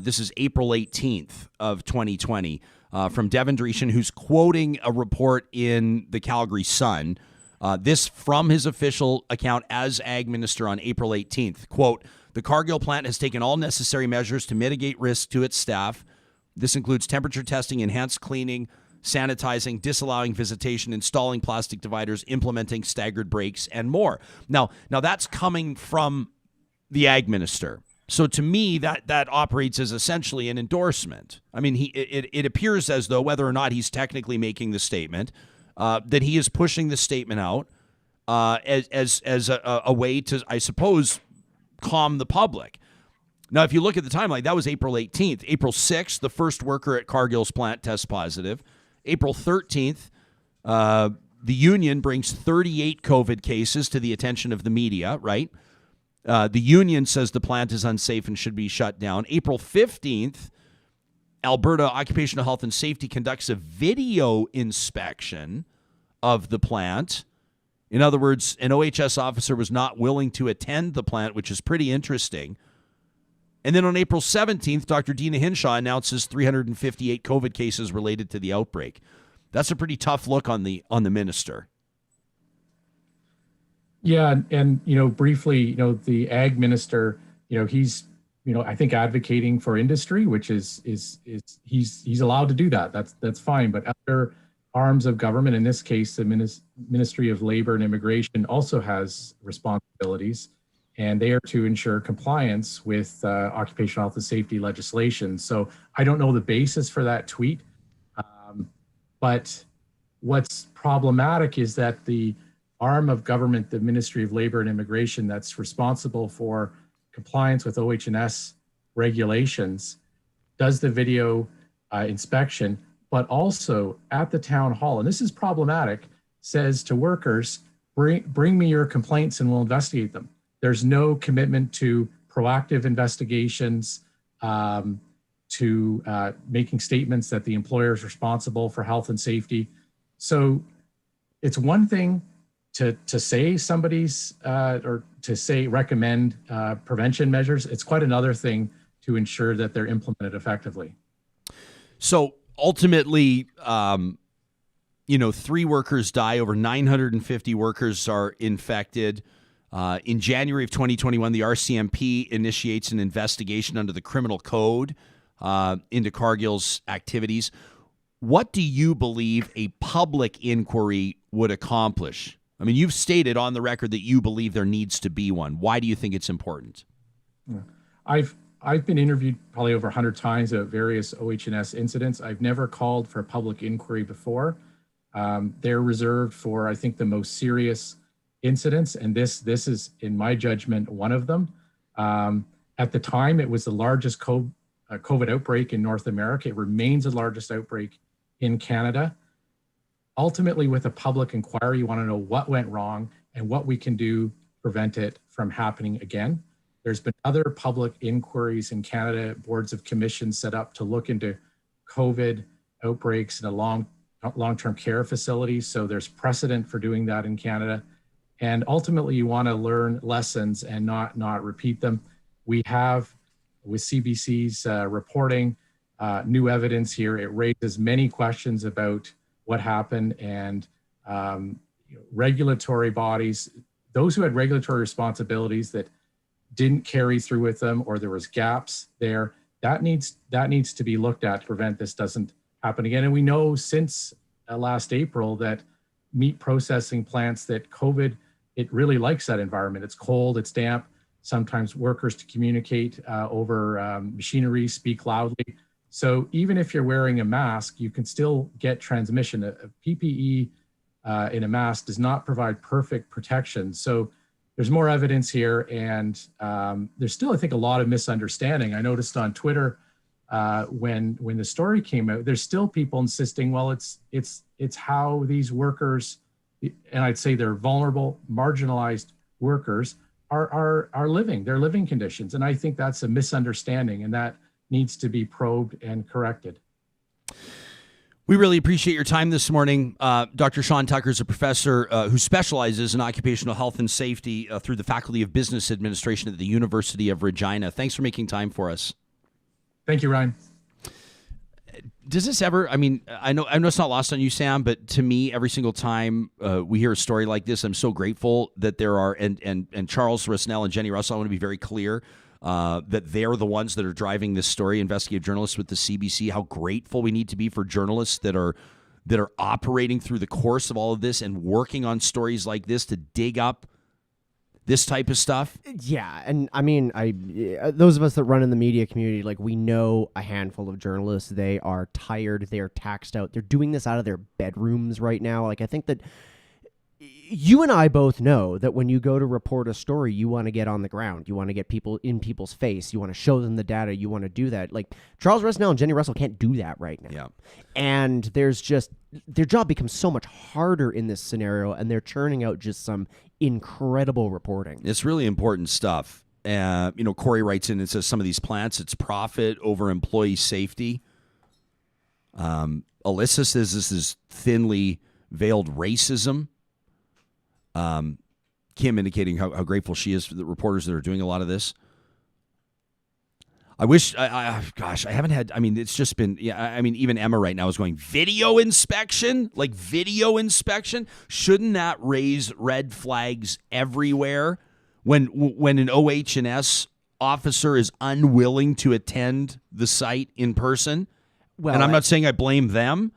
This is April 18th of 2020 from Devin Dreeshen, who's quoting a report in the Calgary Sun. This from his official account as Ag Minister on April 18th. Quote, "The Cargill plant has taken all necessary measures to mitigate risk to its staff. This includes temperature testing, enhanced cleaning, sanitizing, disallowing visitation, installing plastic dividers, implementing staggered breaks, and more." Now that's coming from the Ag Minister. So to me, that operates as essentially an endorsement. I mean, it appears as though, whether or not he's technically making the statement, that he is pushing the statement out as a way to, I suppose, calm the public. Now, if you look at the timeline, that was April 18th. April 6th, the first worker at Cargill's plant tests positive. April 13th, the union brings 38 COVID cases to the attention of the media, right? The union says the plant is unsafe and should be shut down. April 15th, Alberta Occupational Health and Safety conducts a video inspection of the plant. In other words, an OHS officer was not willing to attend the plant, which is pretty interesting. And then on April 17th, Dr. Dina Hinshaw announces 358 COVID cases related to the outbreak. That's a pretty tough look on the minister. Yeah, and briefly, the Ag Minister, he's, I think advocating for industry, which is he's allowed to do that. That's fine. But other arms of government, in this case, the Ministry of Labor and Immigration, also has responsibilities, and they are to ensure compliance with occupational health and safety legislation. So I don't know the basis for that tweet, but what's problematic is that the arm of government, the Ministry of Labor and Immigration, that's responsible for compliance with OH&S regulations, does the video inspection, but also at the town hall, and this is problematic, says to workers, bring me your complaints and we'll investigate them. There's no commitment to proactive investigations, to making statements that the employer is responsible for health and safety. So it's one thing to say somebody's or to say recommend prevention measures. It's quite another thing to ensure that they're implemented effectively. So ultimately, 3 workers die. Over 950 workers are infected. In January of 2021, the RCMP initiates an investigation under the Criminal Code into Cargill's activities. What do you believe a public inquiry would accomplish? I mean, you've stated on the record that you believe there needs to be one. Why do you think it's important? I've been interviewed probably over 100 times at various OH&S incidents. I've never called for a public inquiry before. They're reserved for, I think, the most serious incidents, and this is, in my judgment, one of them. At the time, it was the largest COVID outbreak in North America. It remains the largest outbreak in Canada. Ultimately, with a public inquiry, you want to know what went wrong and what we can do to prevent it from happening again. There's been other public inquiries in Canada, boards of commissions set up to look into COVID outbreaks in a long-term care facilities. So there's precedent for doing that in Canada. And ultimately, you want to learn lessons and not repeat them. We have, with CBC's reporting, new evidence here. It raises many questions about what happened, and regulatory bodies, those who had regulatory responsibilities that didn't carry through with them, or there was gaps there, that needs to be looked at to prevent this doesn't happen again. And we know since last April that meat processing plants, that COVID, it really likes that environment. It's cold, it's damp. Sometimes workers to communicate over machinery, speak loudly. So even if you're wearing a mask, you can still get transmission. A PPE in a mask does not provide perfect protection. So there's more evidence here, and there's still, I think, a lot of misunderstanding. I noticed on Twitter when the story came out, there's still people insisting, well, it's how these workers, and I'd say they're vulnerable, marginalized workers, are living, their living conditions. And I think that's a misunderstanding, and that needs to be probed and corrected. We really appreciate your time this morning. Dr. Sean Tucker is a professor who specializes in occupational health and safety through the Faculty of Business Administration at the University of Regina. Thanks for making time for us. Thank you, Ryan. Does this ever, I know it's not lost on you, Sam, but to me, every single time we hear a story like this, I'm so grateful that there are, and Charles Rusnell and Jenny Russell, I want to be very clear that they're the ones that are driving this story, investigative journalists with the CBC, how grateful we need to be for journalists that are operating through the course of all of this and working on stories like this to dig up this type of stuff. Yeah, and those of us that run in the media community, like, we know a handful of journalists. They are tired, they are taxed out. They're doing this out of their bedrooms right now. Like, I think that you and I both know that when you go to report a story, you want to get on the ground. You want to get people in people's face. You want to show them the data. You want to do that. Like, Charles Rusnell and Jenny Russell can't do that right now. Yeah. And there's just, their job becomes so much harder in this scenario, and they're churning out just some incredible reporting. It's really important stuff. Corey writes in and says some of these plants, it's profit over employee safety. Alyssa says this is thinly veiled racism. Kim indicating how grateful she is for the reporters that are doing a lot of this. I wish, I haven't had, it's just been, even Emma right now is going, video inspection? Like, video inspection? Shouldn't that raise red flags everywhere when an OH&S officer is unwilling to attend the site in person? Well, and I'm not saying I blame them.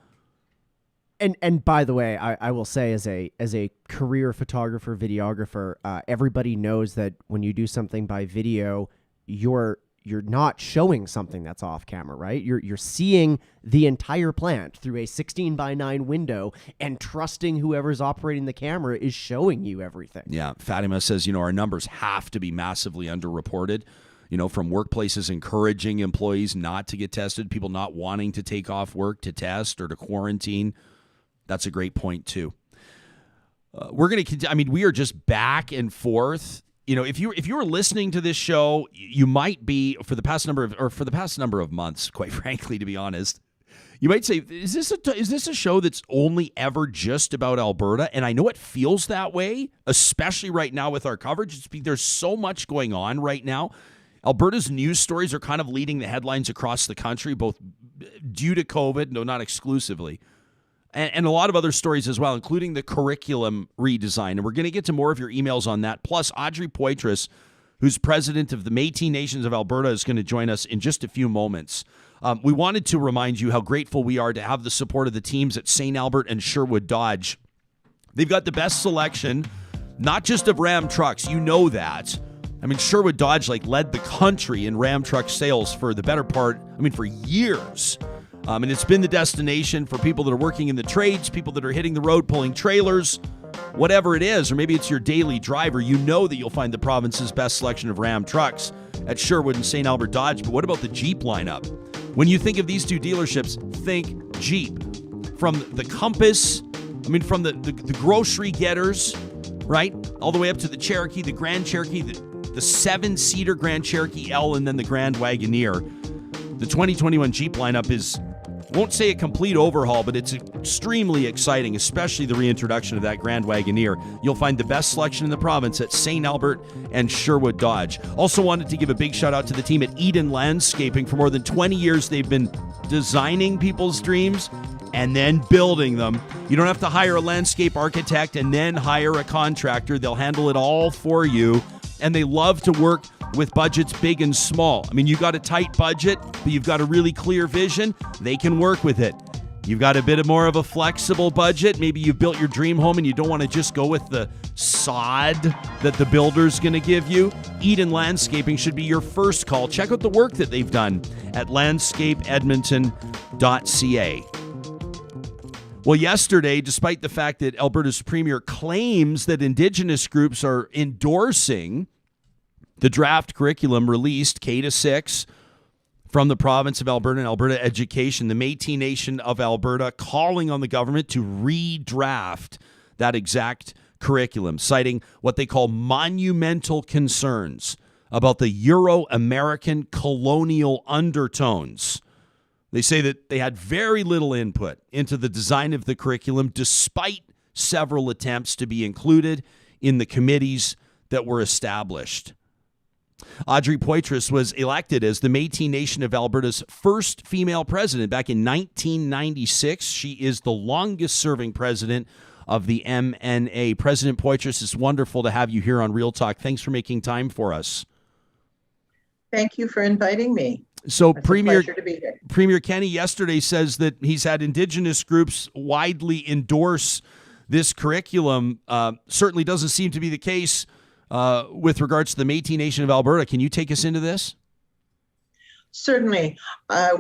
And by the way, I will say, as a career photographer, videographer, everybody knows that when you do something by video, you're not showing something that's off camera, right? You're seeing the entire plant through a 16:9 window and trusting whoever's operating the camera is showing you everything. Yeah, Fatima says, our numbers have to be massively underreported. From workplaces encouraging employees not to get tested, people not wanting to take off work to test or to quarantine. That's a great point too. We're going to. We are just back and forth. If you were listening to this show, you might be for the past number of months. Quite frankly, to be honest, you might say, "Is this a show that's only ever just about Alberta?" And I know it feels that way, especially right now with our coverage. There's so much going on right now. Alberta's news stories are kind of leading the headlines across the country, both due to COVID, no, not exclusively. And a lot of other stories as well, including the curriculum redesign. And we're going to get to more of your emails on that. Plus, Audrey Poitras, who's president of the Metis Nation of Alberta, is going to join us in just a few moments. We wanted to remind you how grateful we are to have the support of the teams at St. Albert and Sherwood Dodge. They've got the best selection, not just of Ram trucks. You know that. Sherwood Dodge led the country in Ram truck sales for the better part, for years. And it's been the destination for people that are working in the trades, people that are hitting the road, pulling trailers, whatever it is, or maybe it's your daily driver. You know that you'll find the province's best selection of Ram trucks at Sherwood and St. Albert Dodge. But what about the Jeep lineup? When you think of these two dealerships, think Jeep. From the Compass, from the grocery getters, right? All the way up to the Cherokee, the Grand Cherokee, the 7-seater Grand Cherokee L, and then the Grand Wagoneer. The 2021 Jeep lineup is Won't say a complete overhaul, but it's extremely exciting, especially the reintroduction of that Grand Wagoneer. You'll find the best selection in the province at St. Albert and Sherwood Dodge. Also wanted to give a big shout out to the team at Eden Landscaping. For more than 20 years, they've been designing people's dreams and then building them. You don't have to hire a landscape architect and then hire a contractor. They'll handle it all for you. And they love to work with budgets big and small. I mean, you got a tight budget, but you've got a really clear vision. They can work with it. You've got a bit more of a flexible budget. Maybe you've built your dream home and you don't want to just go with the sod that the builder's going to give you. Eden Landscaping should be your first call. Check out the work that they've done at landscapeedmonton.ca. Well, yesterday, despite the fact that Alberta's premier claims that Indigenous groups are endorsing the draft curriculum released, K-6, from the province of Alberta and Alberta Education, the Metis Nation of Alberta calling on the government to redraft that exact curriculum, citing what they call monumental concerns about the Euro-American colonial undertones. They say that they had very little input into the design of the curriculum, despite several attempts to be included in the committees that were established. Audrey Poitras was elected as the Metis Nation of Alberta's first female president back in 1996. She is the longest-serving president of the MNA. President Poitras, it's wonderful to have you here on Real Talk. Thanks for making time for us. Thank you for inviting me. So It's a pleasure to be here. Premier Kenney yesterday says that he's had Indigenous groups widely endorse this curriculum. Certainly doesn't seem to be the case with regards to the Metis Nation of Alberta. Can you take us into this? Certainly.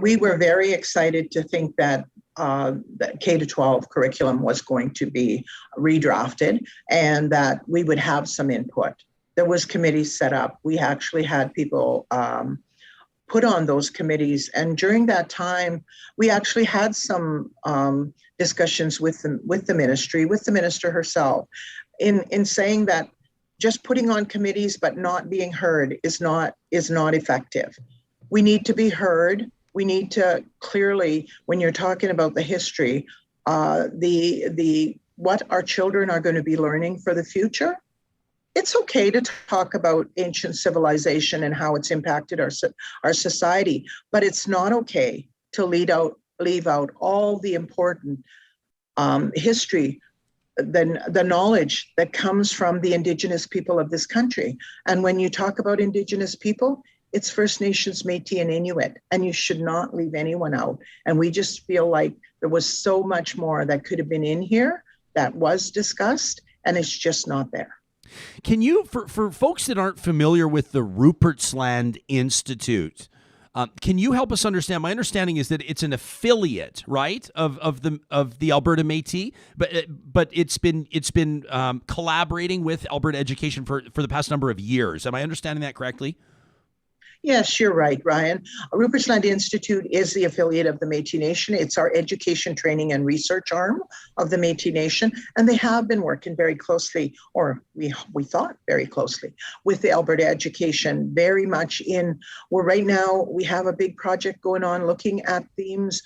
We were very excited to think that that K-12 curriculum was going to be redrafted and that we would have some input. There was committees set up. We actually had people put on those committees. And during that time, we actually had some discussions with the ministry, with the minister herself, in saying that just putting on committees but not being heard is not effective. We need to be heard. We need to clearly, when you're talking about the history, what our children are going to be learning for the future. It's okay to talk about ancient civilization and how it's impacted our society, but it's not okay to leave out all the important history, the knowledge that comes from the Indigenous people of this country. And when you talk about Indigenous people, it's First Nations, Métis, and Inuit, and you should not leave anyone out. And we just feel like there was so much more that could have been in here that was discussed, and it's just not there. Can you, for folks that aren't familiar with the Rupert's Land Institute, can you help us understand? My understanding is that it's an affiliate, right, of the Alberta Métis, but it's been collaborating with Alberta Education for the past number of years. Am I understanding that correctly? Yes, you're right, Ryan. Rupert's Land Institute is the affiliate of the Métis Nation. It's our education, training, and research arm of the Métis Nation, and they have been working very closely, or we thought very closely, with the Alberta Education, very much right now we have a big project going on looking at themes,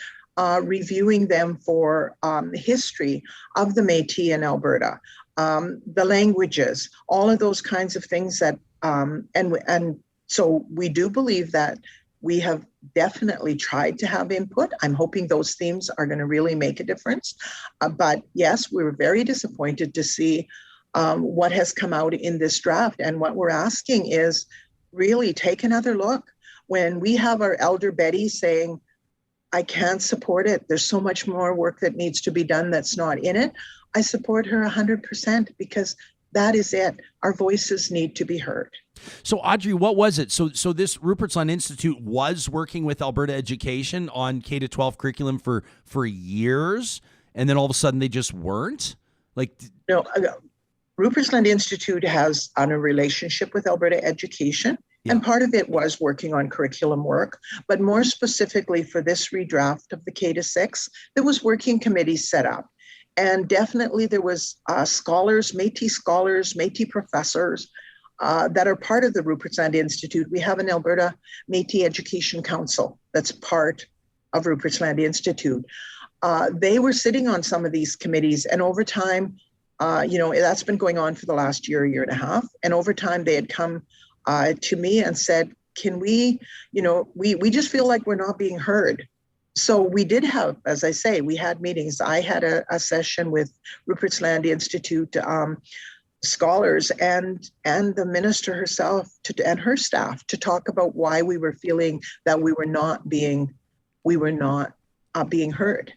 reviewing them for history of the Métis in Alberta, the languages, all of those kinds of things that, so we do believe that we have definitely tried to have input. I'm hoping those themes are going to really make a difference. But yes, we were very disappointed to see what has come out in this draft. And what we're asking is really take another look. When we have our elder Betty saying, I can't support it, there's so much more work that needs to be done that's not in it, I support her 100% because that is it. Our voices need to be heard. So, Audrey, what was it? So this Rupert's Land Institute was working with Alberta Education on K-12 curriculum for years, and then all of a sudden they just weren't? No, Rupert's Land Institute has a relationship with Alberta Education, and part of it was working on curriculum work, but more specifically for this redraft of the K-6, there was working committees set up. And definitely there was scholars, Métis professors, that are part of the Rupert's Land Institute. We have an Alberta Métis Education Council that's part of Rupert's Land Institute, they were sitting on some of these committees, and over time, that's been going on for the last year and a half. And over time, they had come to me and said, can we just feel like we're not being heard. So we did have, as I say, we had meetings. I had a session with Rupert's Land Institute scholars and the minister herself and her staff to talk about why we were feeling that we were not being heard.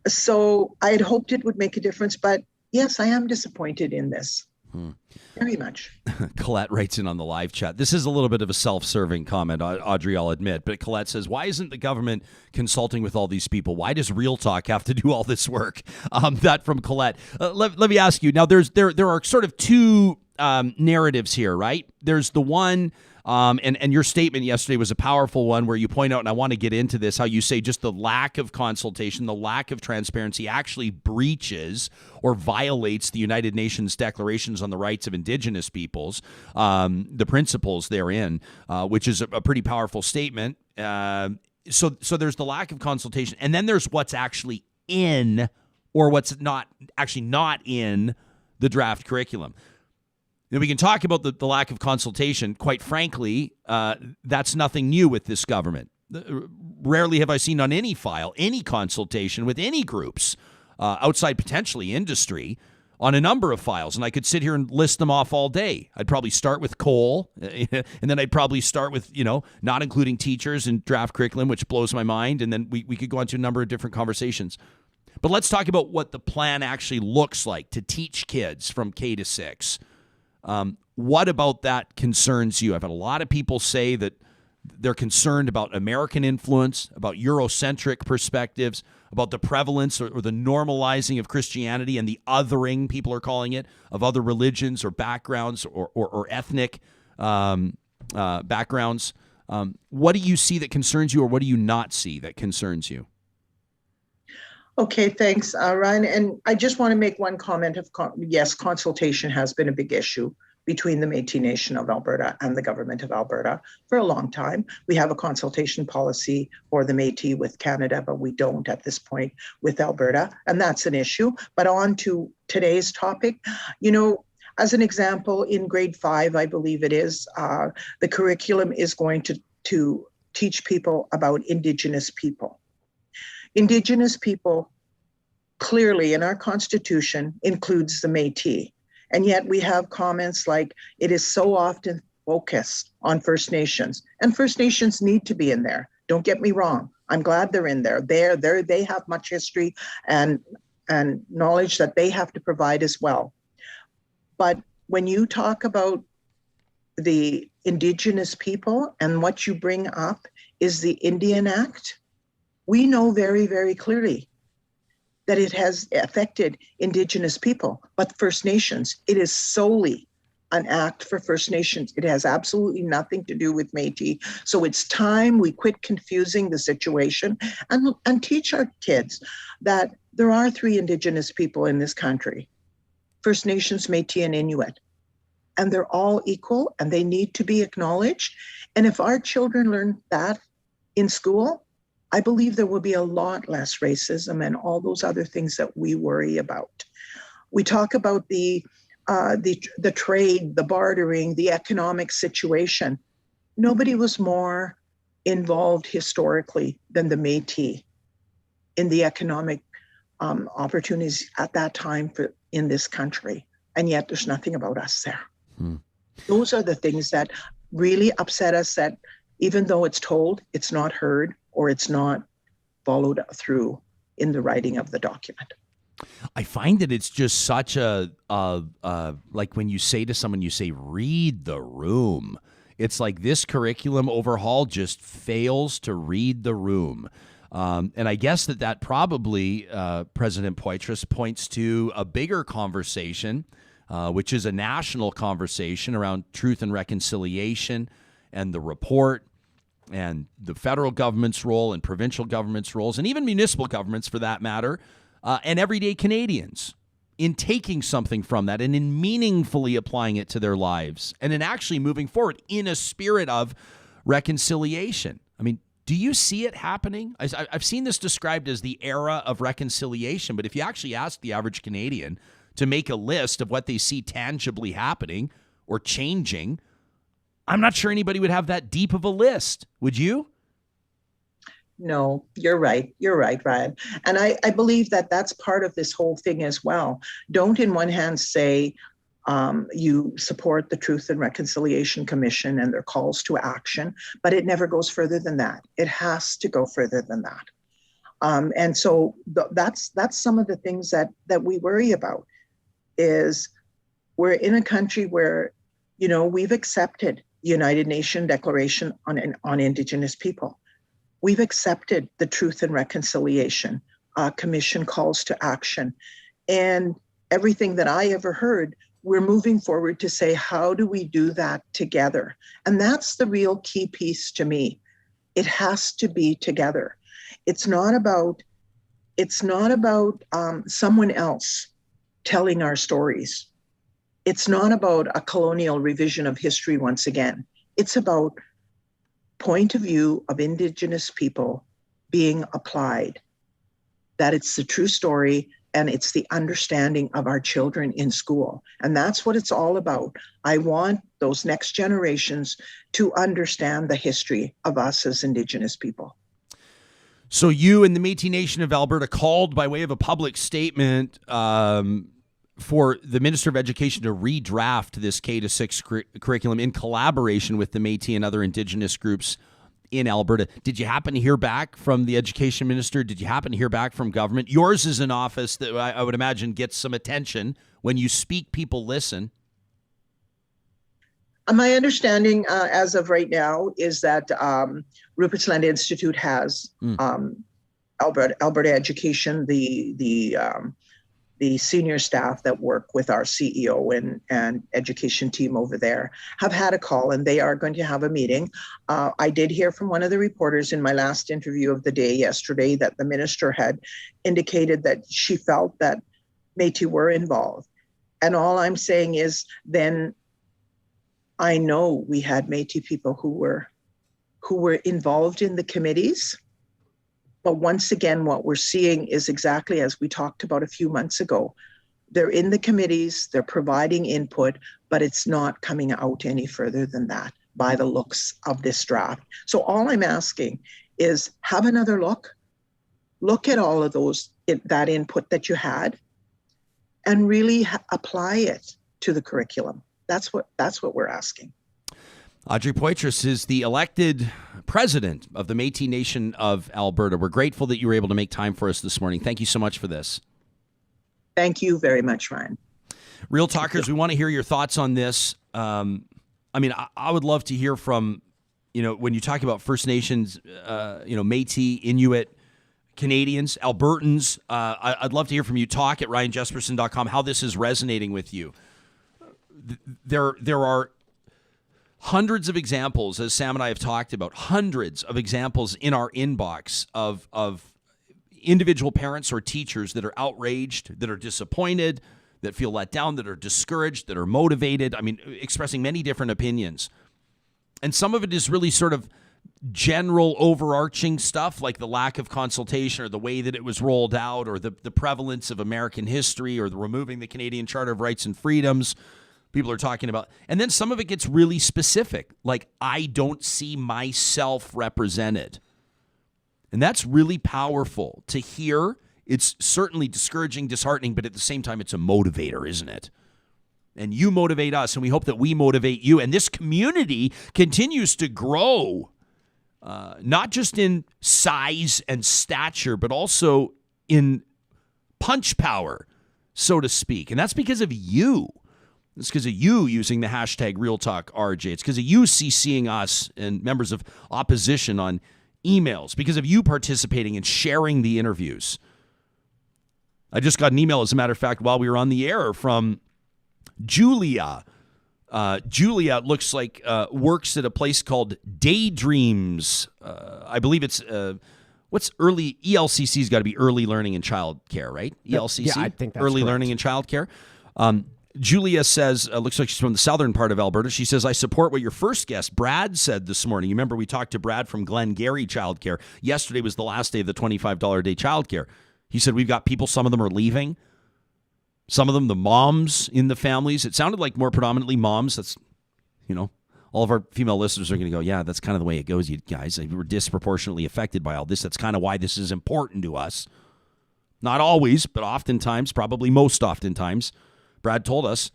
So I had hoped it would make a difference, but yes, I am disappointed in this. Very much. Colette writes in on the live chat. This is a little bit of a self-serving comment, Audrey, I'll admit. But Colette says, why isn't the government consulting with all these people? Why does Real Talk have to do all this work? That from Colette. Let me ask you. Now, there are sort of two narratives here, right? There's the one, and your statement yesterday was a powerful one where you point out, and I want to get into this, how you say just the lack of consultation, the lack of transparency actually breaches or violates the United Nations declarations on the rights of Indigenous peoples, the principles therein, which is a pretty powerful statement. So there's the lack of consultation, and then there's what's actually in or what's not in the draft curriculum. Now, we can talk about the lack of consultation. Quite frankly, that's nothing new with this government. Rarely have I seen on any file any consultation with any groups outside potentially industry on a number of files. And I could sit here and list them off all day. I'd probably start with coal, and then I'd probably start with, not including teachers in draft curriculum, which blows my mind. And then we could go on to a number of different conversations. But let's talk about what the plan actually looks like to teach kids from K to 6. What about that concerns you? I've had a lot of people say that they're concerned about American influence, about Eurocentric perspectives, about the prevalence or the normalizing of Christianity and the othering, people are calling it, of other religions or backgrounds or ethnic backgrounds. What do you see that concerns you, or what do you not see that concerns you? Okay, thanks, Ryan. And I just want to make one comment of, yes, consultation has been a big issue between the Metis Nation of Alberta and the government of Alberta for a long time. We have a consultation policy for the Metis with Canada, but we don't at this point with Alberta, and that's an issue. But on to today's topic, as an example, in grade 5, I believe it is, the curriculum is going to teach people about Indigenous people. Indigenous people clearly in our Constitution includes the Métis. And yet we have comments like it is so often focused on First Nations. And First Nations need to be in there. Don't get me wrong. I'm glad they're in there. They have much history and knowledge that they have to provide as well. But when you talk about the Indigenous people and what you bring up is the Indian Act, we know very, very clearly that it has affected Indigenous people, but First Nations, it is solely an act for First Nations. It has absolutely nothing to do with Métis. So it's time we quit confusing the situation and teach our kids that there are 3 Indigenous people in this country, First Nations, Métis, and Inuit. And they're all equal and they need to be acknowledged. And if our children learn that in school, I believe there will be a lot less racism and all those other things that we worry about. We talk about the trade, the bartering, the economic situation. Nobody was more involved historically than the Métis in the economic opportunities at that time in this country. And yet there's nothing about us there. Those are the things that really upset us, that even though it's told, it's not heard, or it's not followed through in the writing of the document. I find that it's just such like when you say to someone, you say, read the room. It's like this curriculum overhaul just fails to read the room. And I guess that probably, President Poitras, points to a bigger conversation, which is a national conversation around truth and reconciliation and the report, and the federal government's role and provincial government's roles, and even municipal governments for that matter, and everyday Canadians in taking something from that and in meaningfully applying it to their lives and in actually moving forward in a spirit of reconciliation. I mean, Do you see it happening? I've seen this described as the era of reconciliation, but if you actually ask the average Canadian to make a list of what they see tangibly happening or changing, I'm not sure anybody would have that deep of a list. Would you? No, you're right. You're right, Ryan. And I believe that that's part of this whole thing as well. Don't in one hand say you support the Truth and Reconciliation Commission and their calls to action, but it never goes further than that. It has to go further than that. And so that's some of the things that we worry about. Is we're in a country where, we've accepted the United Nations Declaration on Indigenous People. We've accepted the Truth and Reconciliation Commission calls to action. And everything that I ever heard, we're moving forward to say, how do we do that together? And that's the real key piece to me. It has to be together. It's not about someone else telling our stories. It's not about a colonial revision of history once again. It's about point of view of Indigenous people being applied, that it's the true story and it's the understanding of our children in school. And that's what it's all about. I want those next generations to understand the history of us as Indigenous people. So you and the Metis Nation of Alberta called by way of a public statement for the Minister of Education to redraft this K-6 curriculum in collaboration with the Métis and other Indigenous groups in Alberta. Did you happen to hear back from the Education Minister? Did you happen to hear back from government? Yours is an office that I would imagine gets some attention. When you speak, people listen. My understanding as of right now is that Rupert's Land Institute has Alberta Education, the senior staff that work with our CEO and education team over there have had a call, and they are going to have a meeting. I did hear from one of the reporters in my last interview of the day yesterday that the minister had indicated that she felt that Métis were involved. And all I'm saying is then I know we had Métis people who were involved in the committees. But once again, what we're seeing is exactly as we talked about a few months ago. They're in the committees, they're providing input, but it's not coming out any further than that by the looks of this draft. So all I'm asking is have another look at all of that input that you had, and really apply it to the curriculum. That's what we're asking. Audrey Poitras is the elected president of the Metis Nation of Alberta. We're grateful that you were able to make time for us this morning. Thank you so much for this. Thank you very much, Ryan. Real Talkers, we want to hear your thoughts on this. I would love to hear from, when you talk about First Nations, Métis, Inuit, Canadians, Albertans. I'd love to hear from you. Talk at ryanjesperson.com, how this is resonating with you. There are hundreds of examples, as Sam and I have talked about, hundreds of examples in our inbox of individual parents or teachers that are outraged, that are disappointed, that feel let down, that are discouraged, that are motivated. Expressing many different opinions. And some of it is really sort of general overarching stuff, like the lack of consultation or the way that it was rolled out, or the prevalence of American history, or the removing the Canadian Charter of Rights and Freedoms. People are talking about. And then some of it gets really specific, like I don't see myself represented. And that's really powerful to hear. It's certainly discouraging, disheartening, but at the same time, it's a motivator, isn't it? And you motivate us, and we hope that we motivate you. And this community continues to grow, not just in size and stature, but also in punch power, so to speak. And that's because of you. It's because of you using the hashtag RealTalkRJ. It's because of you CCing us and members of opposition on emails. Because of you participating and sharing the interviews. I just got an email, as a matter of fact, while we were on the air from Julia. Julia, it looks like, works at a place called Daydreams. I believe it's, what's early, ELCC's got to be Early Learning and Child Care, right? ELCC? Yeah, I think that's Early correct. Learning and Child Care. Julia says, looks like she's from the southern part of Alberta. She says, I support what your first guest, Brad, said this morning. You remember we talked to Brad from Glengarry Child Care. Yesterday was the last day of the $25 a day child care. He said, we've got people, some of them are leaving. Some of them, the moms in the families. It sounded like more predominantly moms. That's, all of our female listeners are going to go, yeah, that's kind of the way it goes, you guys. We're disproportionately affected by all this. That's kind of why this is important to us. Not always, but oftentimes, probably most oftentimes. Brad told us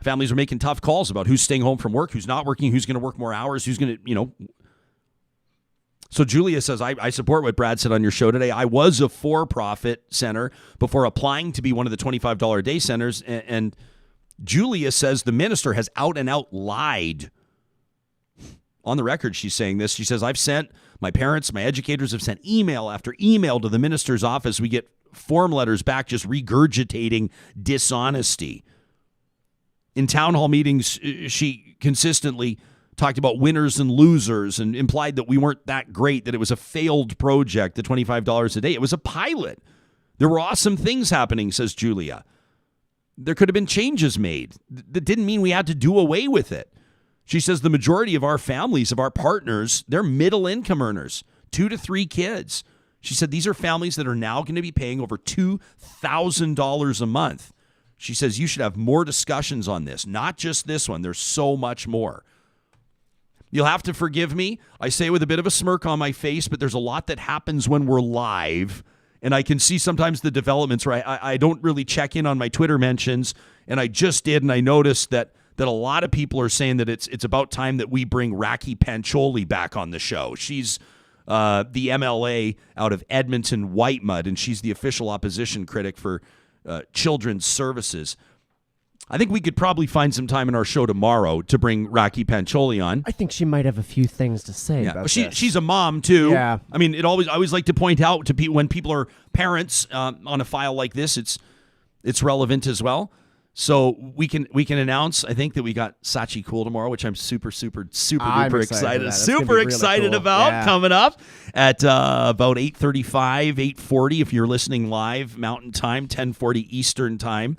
families are making tough calls about who's staying home from work, who's not working, who's going to work more hours, who's going to, So Julia says, I support what Brad said on your show today. I was a for-profit center before applying to be one of the $25 a day centers. And Julia says the minister has out and out lied. On the record, she's saying this. She says, I've sent my parents, my educators have sent email after email to the minister's office. We get form letters back just regurgitating dishonesty. In town hall meetings, she consistently talked about winners and losers and implied that we weren't that great, that it was a failed project, the $25 a day. It was a pilot. There were awesome things happening, says Julia. There could have been changes made. That didn't mean we had to do away with it. She says the majority of our families, of our partners, they're middle income earners, 2 to 3 kids. She said these are families that are now going to be paying over $2,000 a month. She says you should have more discussions on this, not just this one. There's so much more. You'll have to forgive me. I say it with a bit of a smirk on my face, but there's a lot that happens when we're live. And I can see sometimes the developments where I don't really check in on my Twitter mentions. And I just did, and I noticed that a lot of people are saying that it's about time that we bring Raki Pancholi back on the show. She's the MLA out of Edmonton Whitemud, and she's the official opposition critic for Children's Services. I think we could probably find some time in our show tomorrow to bring Raki Pancholi on. I think she might have a few things to say about this. She's a mom, too. Yeah. I mean, I always like to point out to people when people are parents on a file like this, it's relevant as well. So we can announce, I think, that we got Sachi Cool tomorrow, which I'm super duper excited. Super excited about coming up at about 8:35, 8:40 if you're listening live Mountain Time, 10:40 Eastern Time.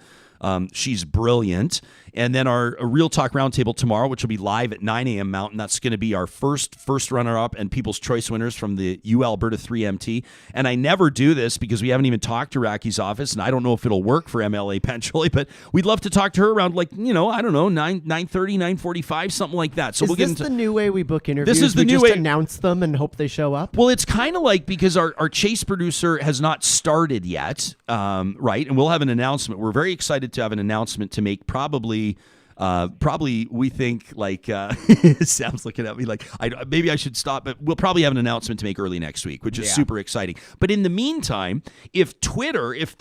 She's brilliant. And then our Real Talk Roundtable tomorrow, which will be live at 9 a.m. Mountain. That's going to be our first runner-up and People's Choice winners from the U Alberta 3MT. And I never do this because we haven't even talked to Raki's office, and I don't know if it'll work for MLA Pancholi, but we'd love to talk to her around, 9:30, 9:45, something like that. So we'll get into the new way we book interviews? This is the new way. Just announce them and hope they show up? Well, it's kind of like because our Chase producer has not started yet, right? And we'll have an announcement. We're very excited to have an announcement to make probably we think Sam's looking at me like maybe I should stop, but we'll probably have an announcement to make early next week, which is super exciting. But in the meantime, if the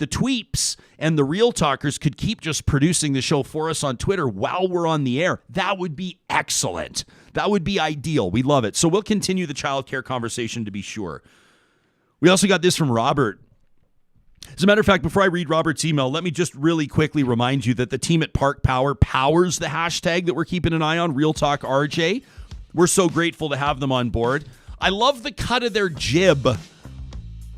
tweeps and the Real Talkers could keep just producing the show for us on Twitter while we're on the air, that would be excellent. That would be ideal. We love it. So we'll continue the childcare conversation to be sure. We also got this from Robert. As a matter of fact, before I read Robert's email, let me just really quickly remind you that the team at Park Power powers the hashtag that we're keeping an eye on, Real Talk RJ. We're so grateful to have them on board. I love the cut of their jib.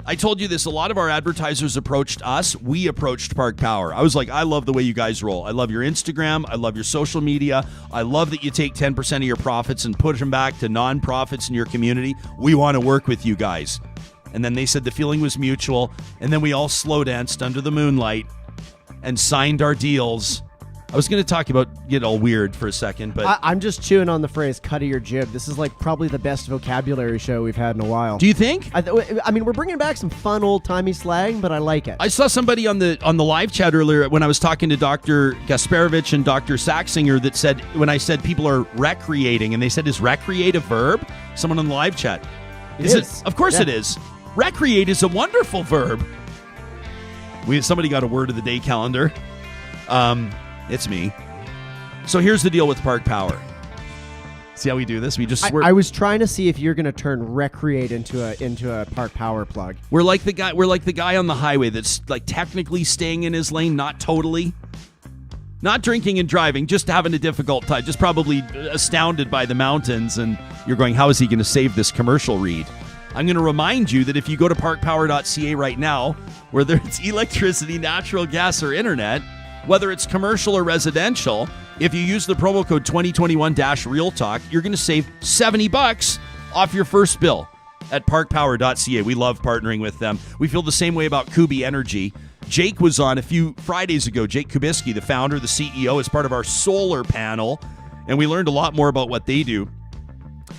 I told you this, a lot of our advertisers approached us. We approached Park Power. I was like, I love the way you guys roll. I love your Instagram. I love your social media. I love that you take 10% of your profits and push them back to nonprofits in your community. We want to work with you guys. And then they said the feeling was mutual. And then we all slow danced under the moonlight and signed our deals. I was going to talk about get all weird for a second, but I'm just chewing on the phrase "cut of your jib." This is probably the best vocabulary show we've had in a while. Do you think? I mean, we're bringing back some fun old timey slang, but I like it. I saw somebody on the live chat earlier when I was talking to Dr. Gasperowicz and Dr. Saxinger that said when I said people are recreating, and they said, "Is recreate a verb?" Someone on the live chat. It is. Of course it is. Recreate is a wonderful verb. Somebody got a word of the day calendar. It's me. So here's the deal with Park Power. See how we do this? I was trying to see if you're going to turn recreate into a Park Power plug. We're like the guy on the highway that's technically staying in his lane, not totally. Not drinking and driving, just having a difficult time, just probably astounded by the mountains, and you're going, how is he going to save this commercial read? I'm going to remind you that if you go to parkpower.ca right now, whether it's electricity, natural gas, or internet, whether it's commercial or residential, if you use the promo code 2021-RealTalk, you're going to save $70 off your first bill at parkpower.ca. We love partnering with them. We feel the same way about Kubi Energy. Jake was on a few Fridays ago. Jake Kubisky, the founder, the CEO, is part of our solar panel, and we learned a lot more about what they do.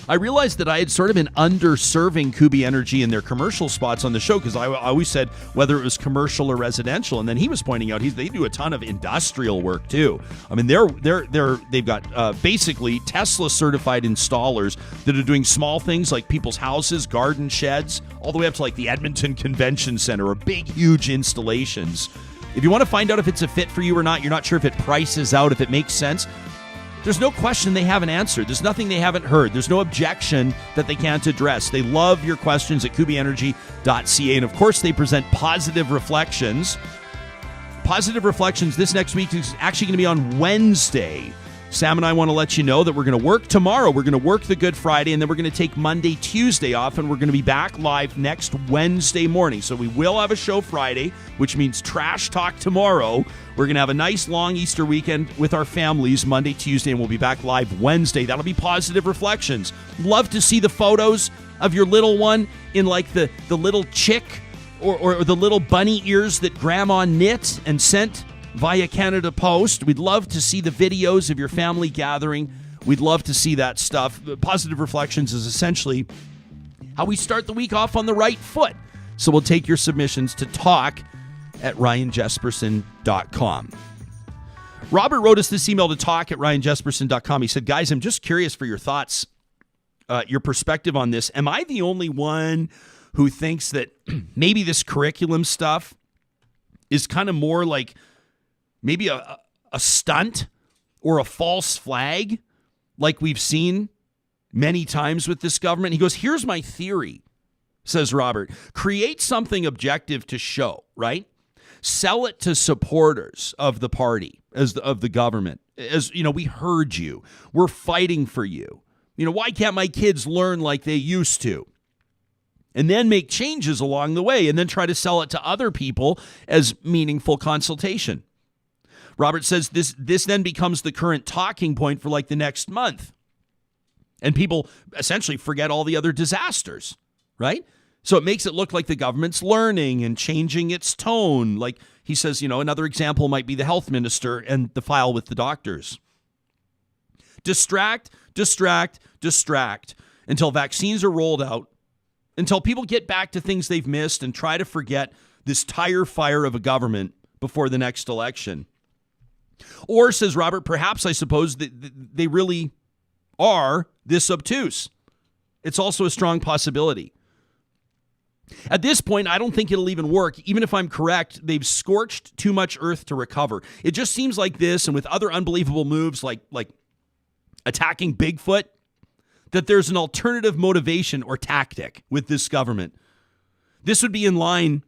I realized that I had sort of been underserving Kubi Energy in their commercial spots on the show because I always said whether it was commercial or residential, and then he was pointing out they do a ton of industrial work too. I mean, they've got basically Tesla certified installers that are doing small things like people's houses, garden sheds, all the way up to like the Edmonton Convention Center or big, huge installations. If you want to find out if it's a fit for you or not, you're not sure if it prices out, if it makes sense. There's no question they haven't answered. There's nothing they haven't heard. There's no objection that they can't address. They love your questions at kubienergy.ca. And, of course, they present Positive Reflections. Positive Reflections this next week is actually going to be on Wednesday. Sam and I want to let you know that we're going to work tomorrow. We're going to work the Good Friday, and then we're going to take Monday, Tuesday off, and we're going to be back live next Wednesday morning. So we will have a show Friday, which means trash talk tomorrow. We're going to have a nice long Easter weekend with our families Monday, Tuesday, and we'll be back live Wednesday. That'll be Positive Reflections. Love to see the photos of your little one in like the little chick or the little bunny ears that Grandma knit and sent via Canada Post. We'd love to see the videos of your family gathering. We'd love to see that stuff. Positive Reflections is essentially how we start the week off on the right foot. So we'll take your submissions to talk@ryanjesperson.com. Robert wrote us this email to talk@ryanjesperson.com. He said, guys, I'm just curious for your thoughts, your perspective on this. Am I the only one who thinks that maybe this curriculum stuff is kind of more like maybe a stunt or a false flag like we've seen many times with this government? He goes, here's my theory, says Robert. Create something objective to show, right? Sell it to supporters of the party, of the government. As you know, we heard you. We're fighting for you. You know, why can't my kids learn like they used to? And then make changes along the way and then try to sell it to other people as meaningful consultation. Robert says this then becomes the current talking point for like the next month. And people essentially forget all the other disasters, right? So it makes it look like the government's learning and changing its tone. Like he says, you know, another example might be the health minister and the file with the doctors. Distract, distract, distract until vaccines are rolled out, until people get back to things they've missed and try to forget this tire fire of a government before the next election. Or, says Robert, perhaps I suppose that they really are this obtuse. It's also a strong possibility. At this point, I don't think it'll even work. Even if I'm correct, they've scorched too much earth to recover. It just seems like this, and with other unbelievable moves like attacking Bigfoot, that there's an alternative motivation or tactic with this government. This would be in line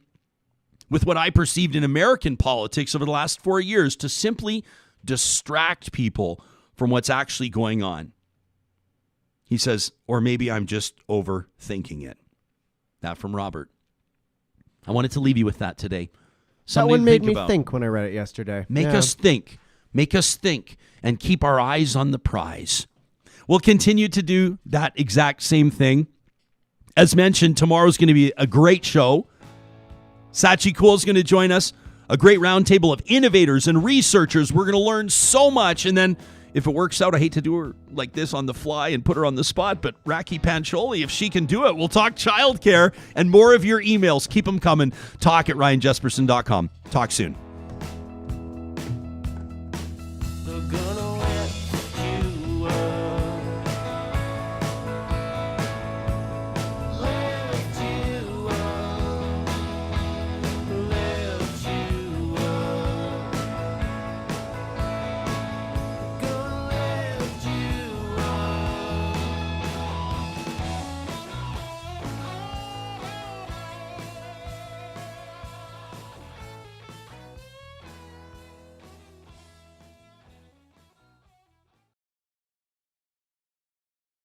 with what I perceived in American politics over the last 4 years, to simply distract people from what's actually going on. He says, or maybe I'm just overthinking it. That from Robert. I wanted to leave you with that today. That one made me think when I read it yesterday. Make us think, and keep our eyes on the prize. We'll continue to do that exact same thing. As mentioned, tomorrow's going to be a great show. Sachi Cool's going to join us. A great roundtable of innovators and researchers. We're going to learn so much. And then if it works out, I hate to do her like this on the fly and put her on the spot, but Raki Pancholi, if she can do it, we'll talk childcare and more of your emails. Keep them coming. Talk@ryanjesperson.com. Talk soon.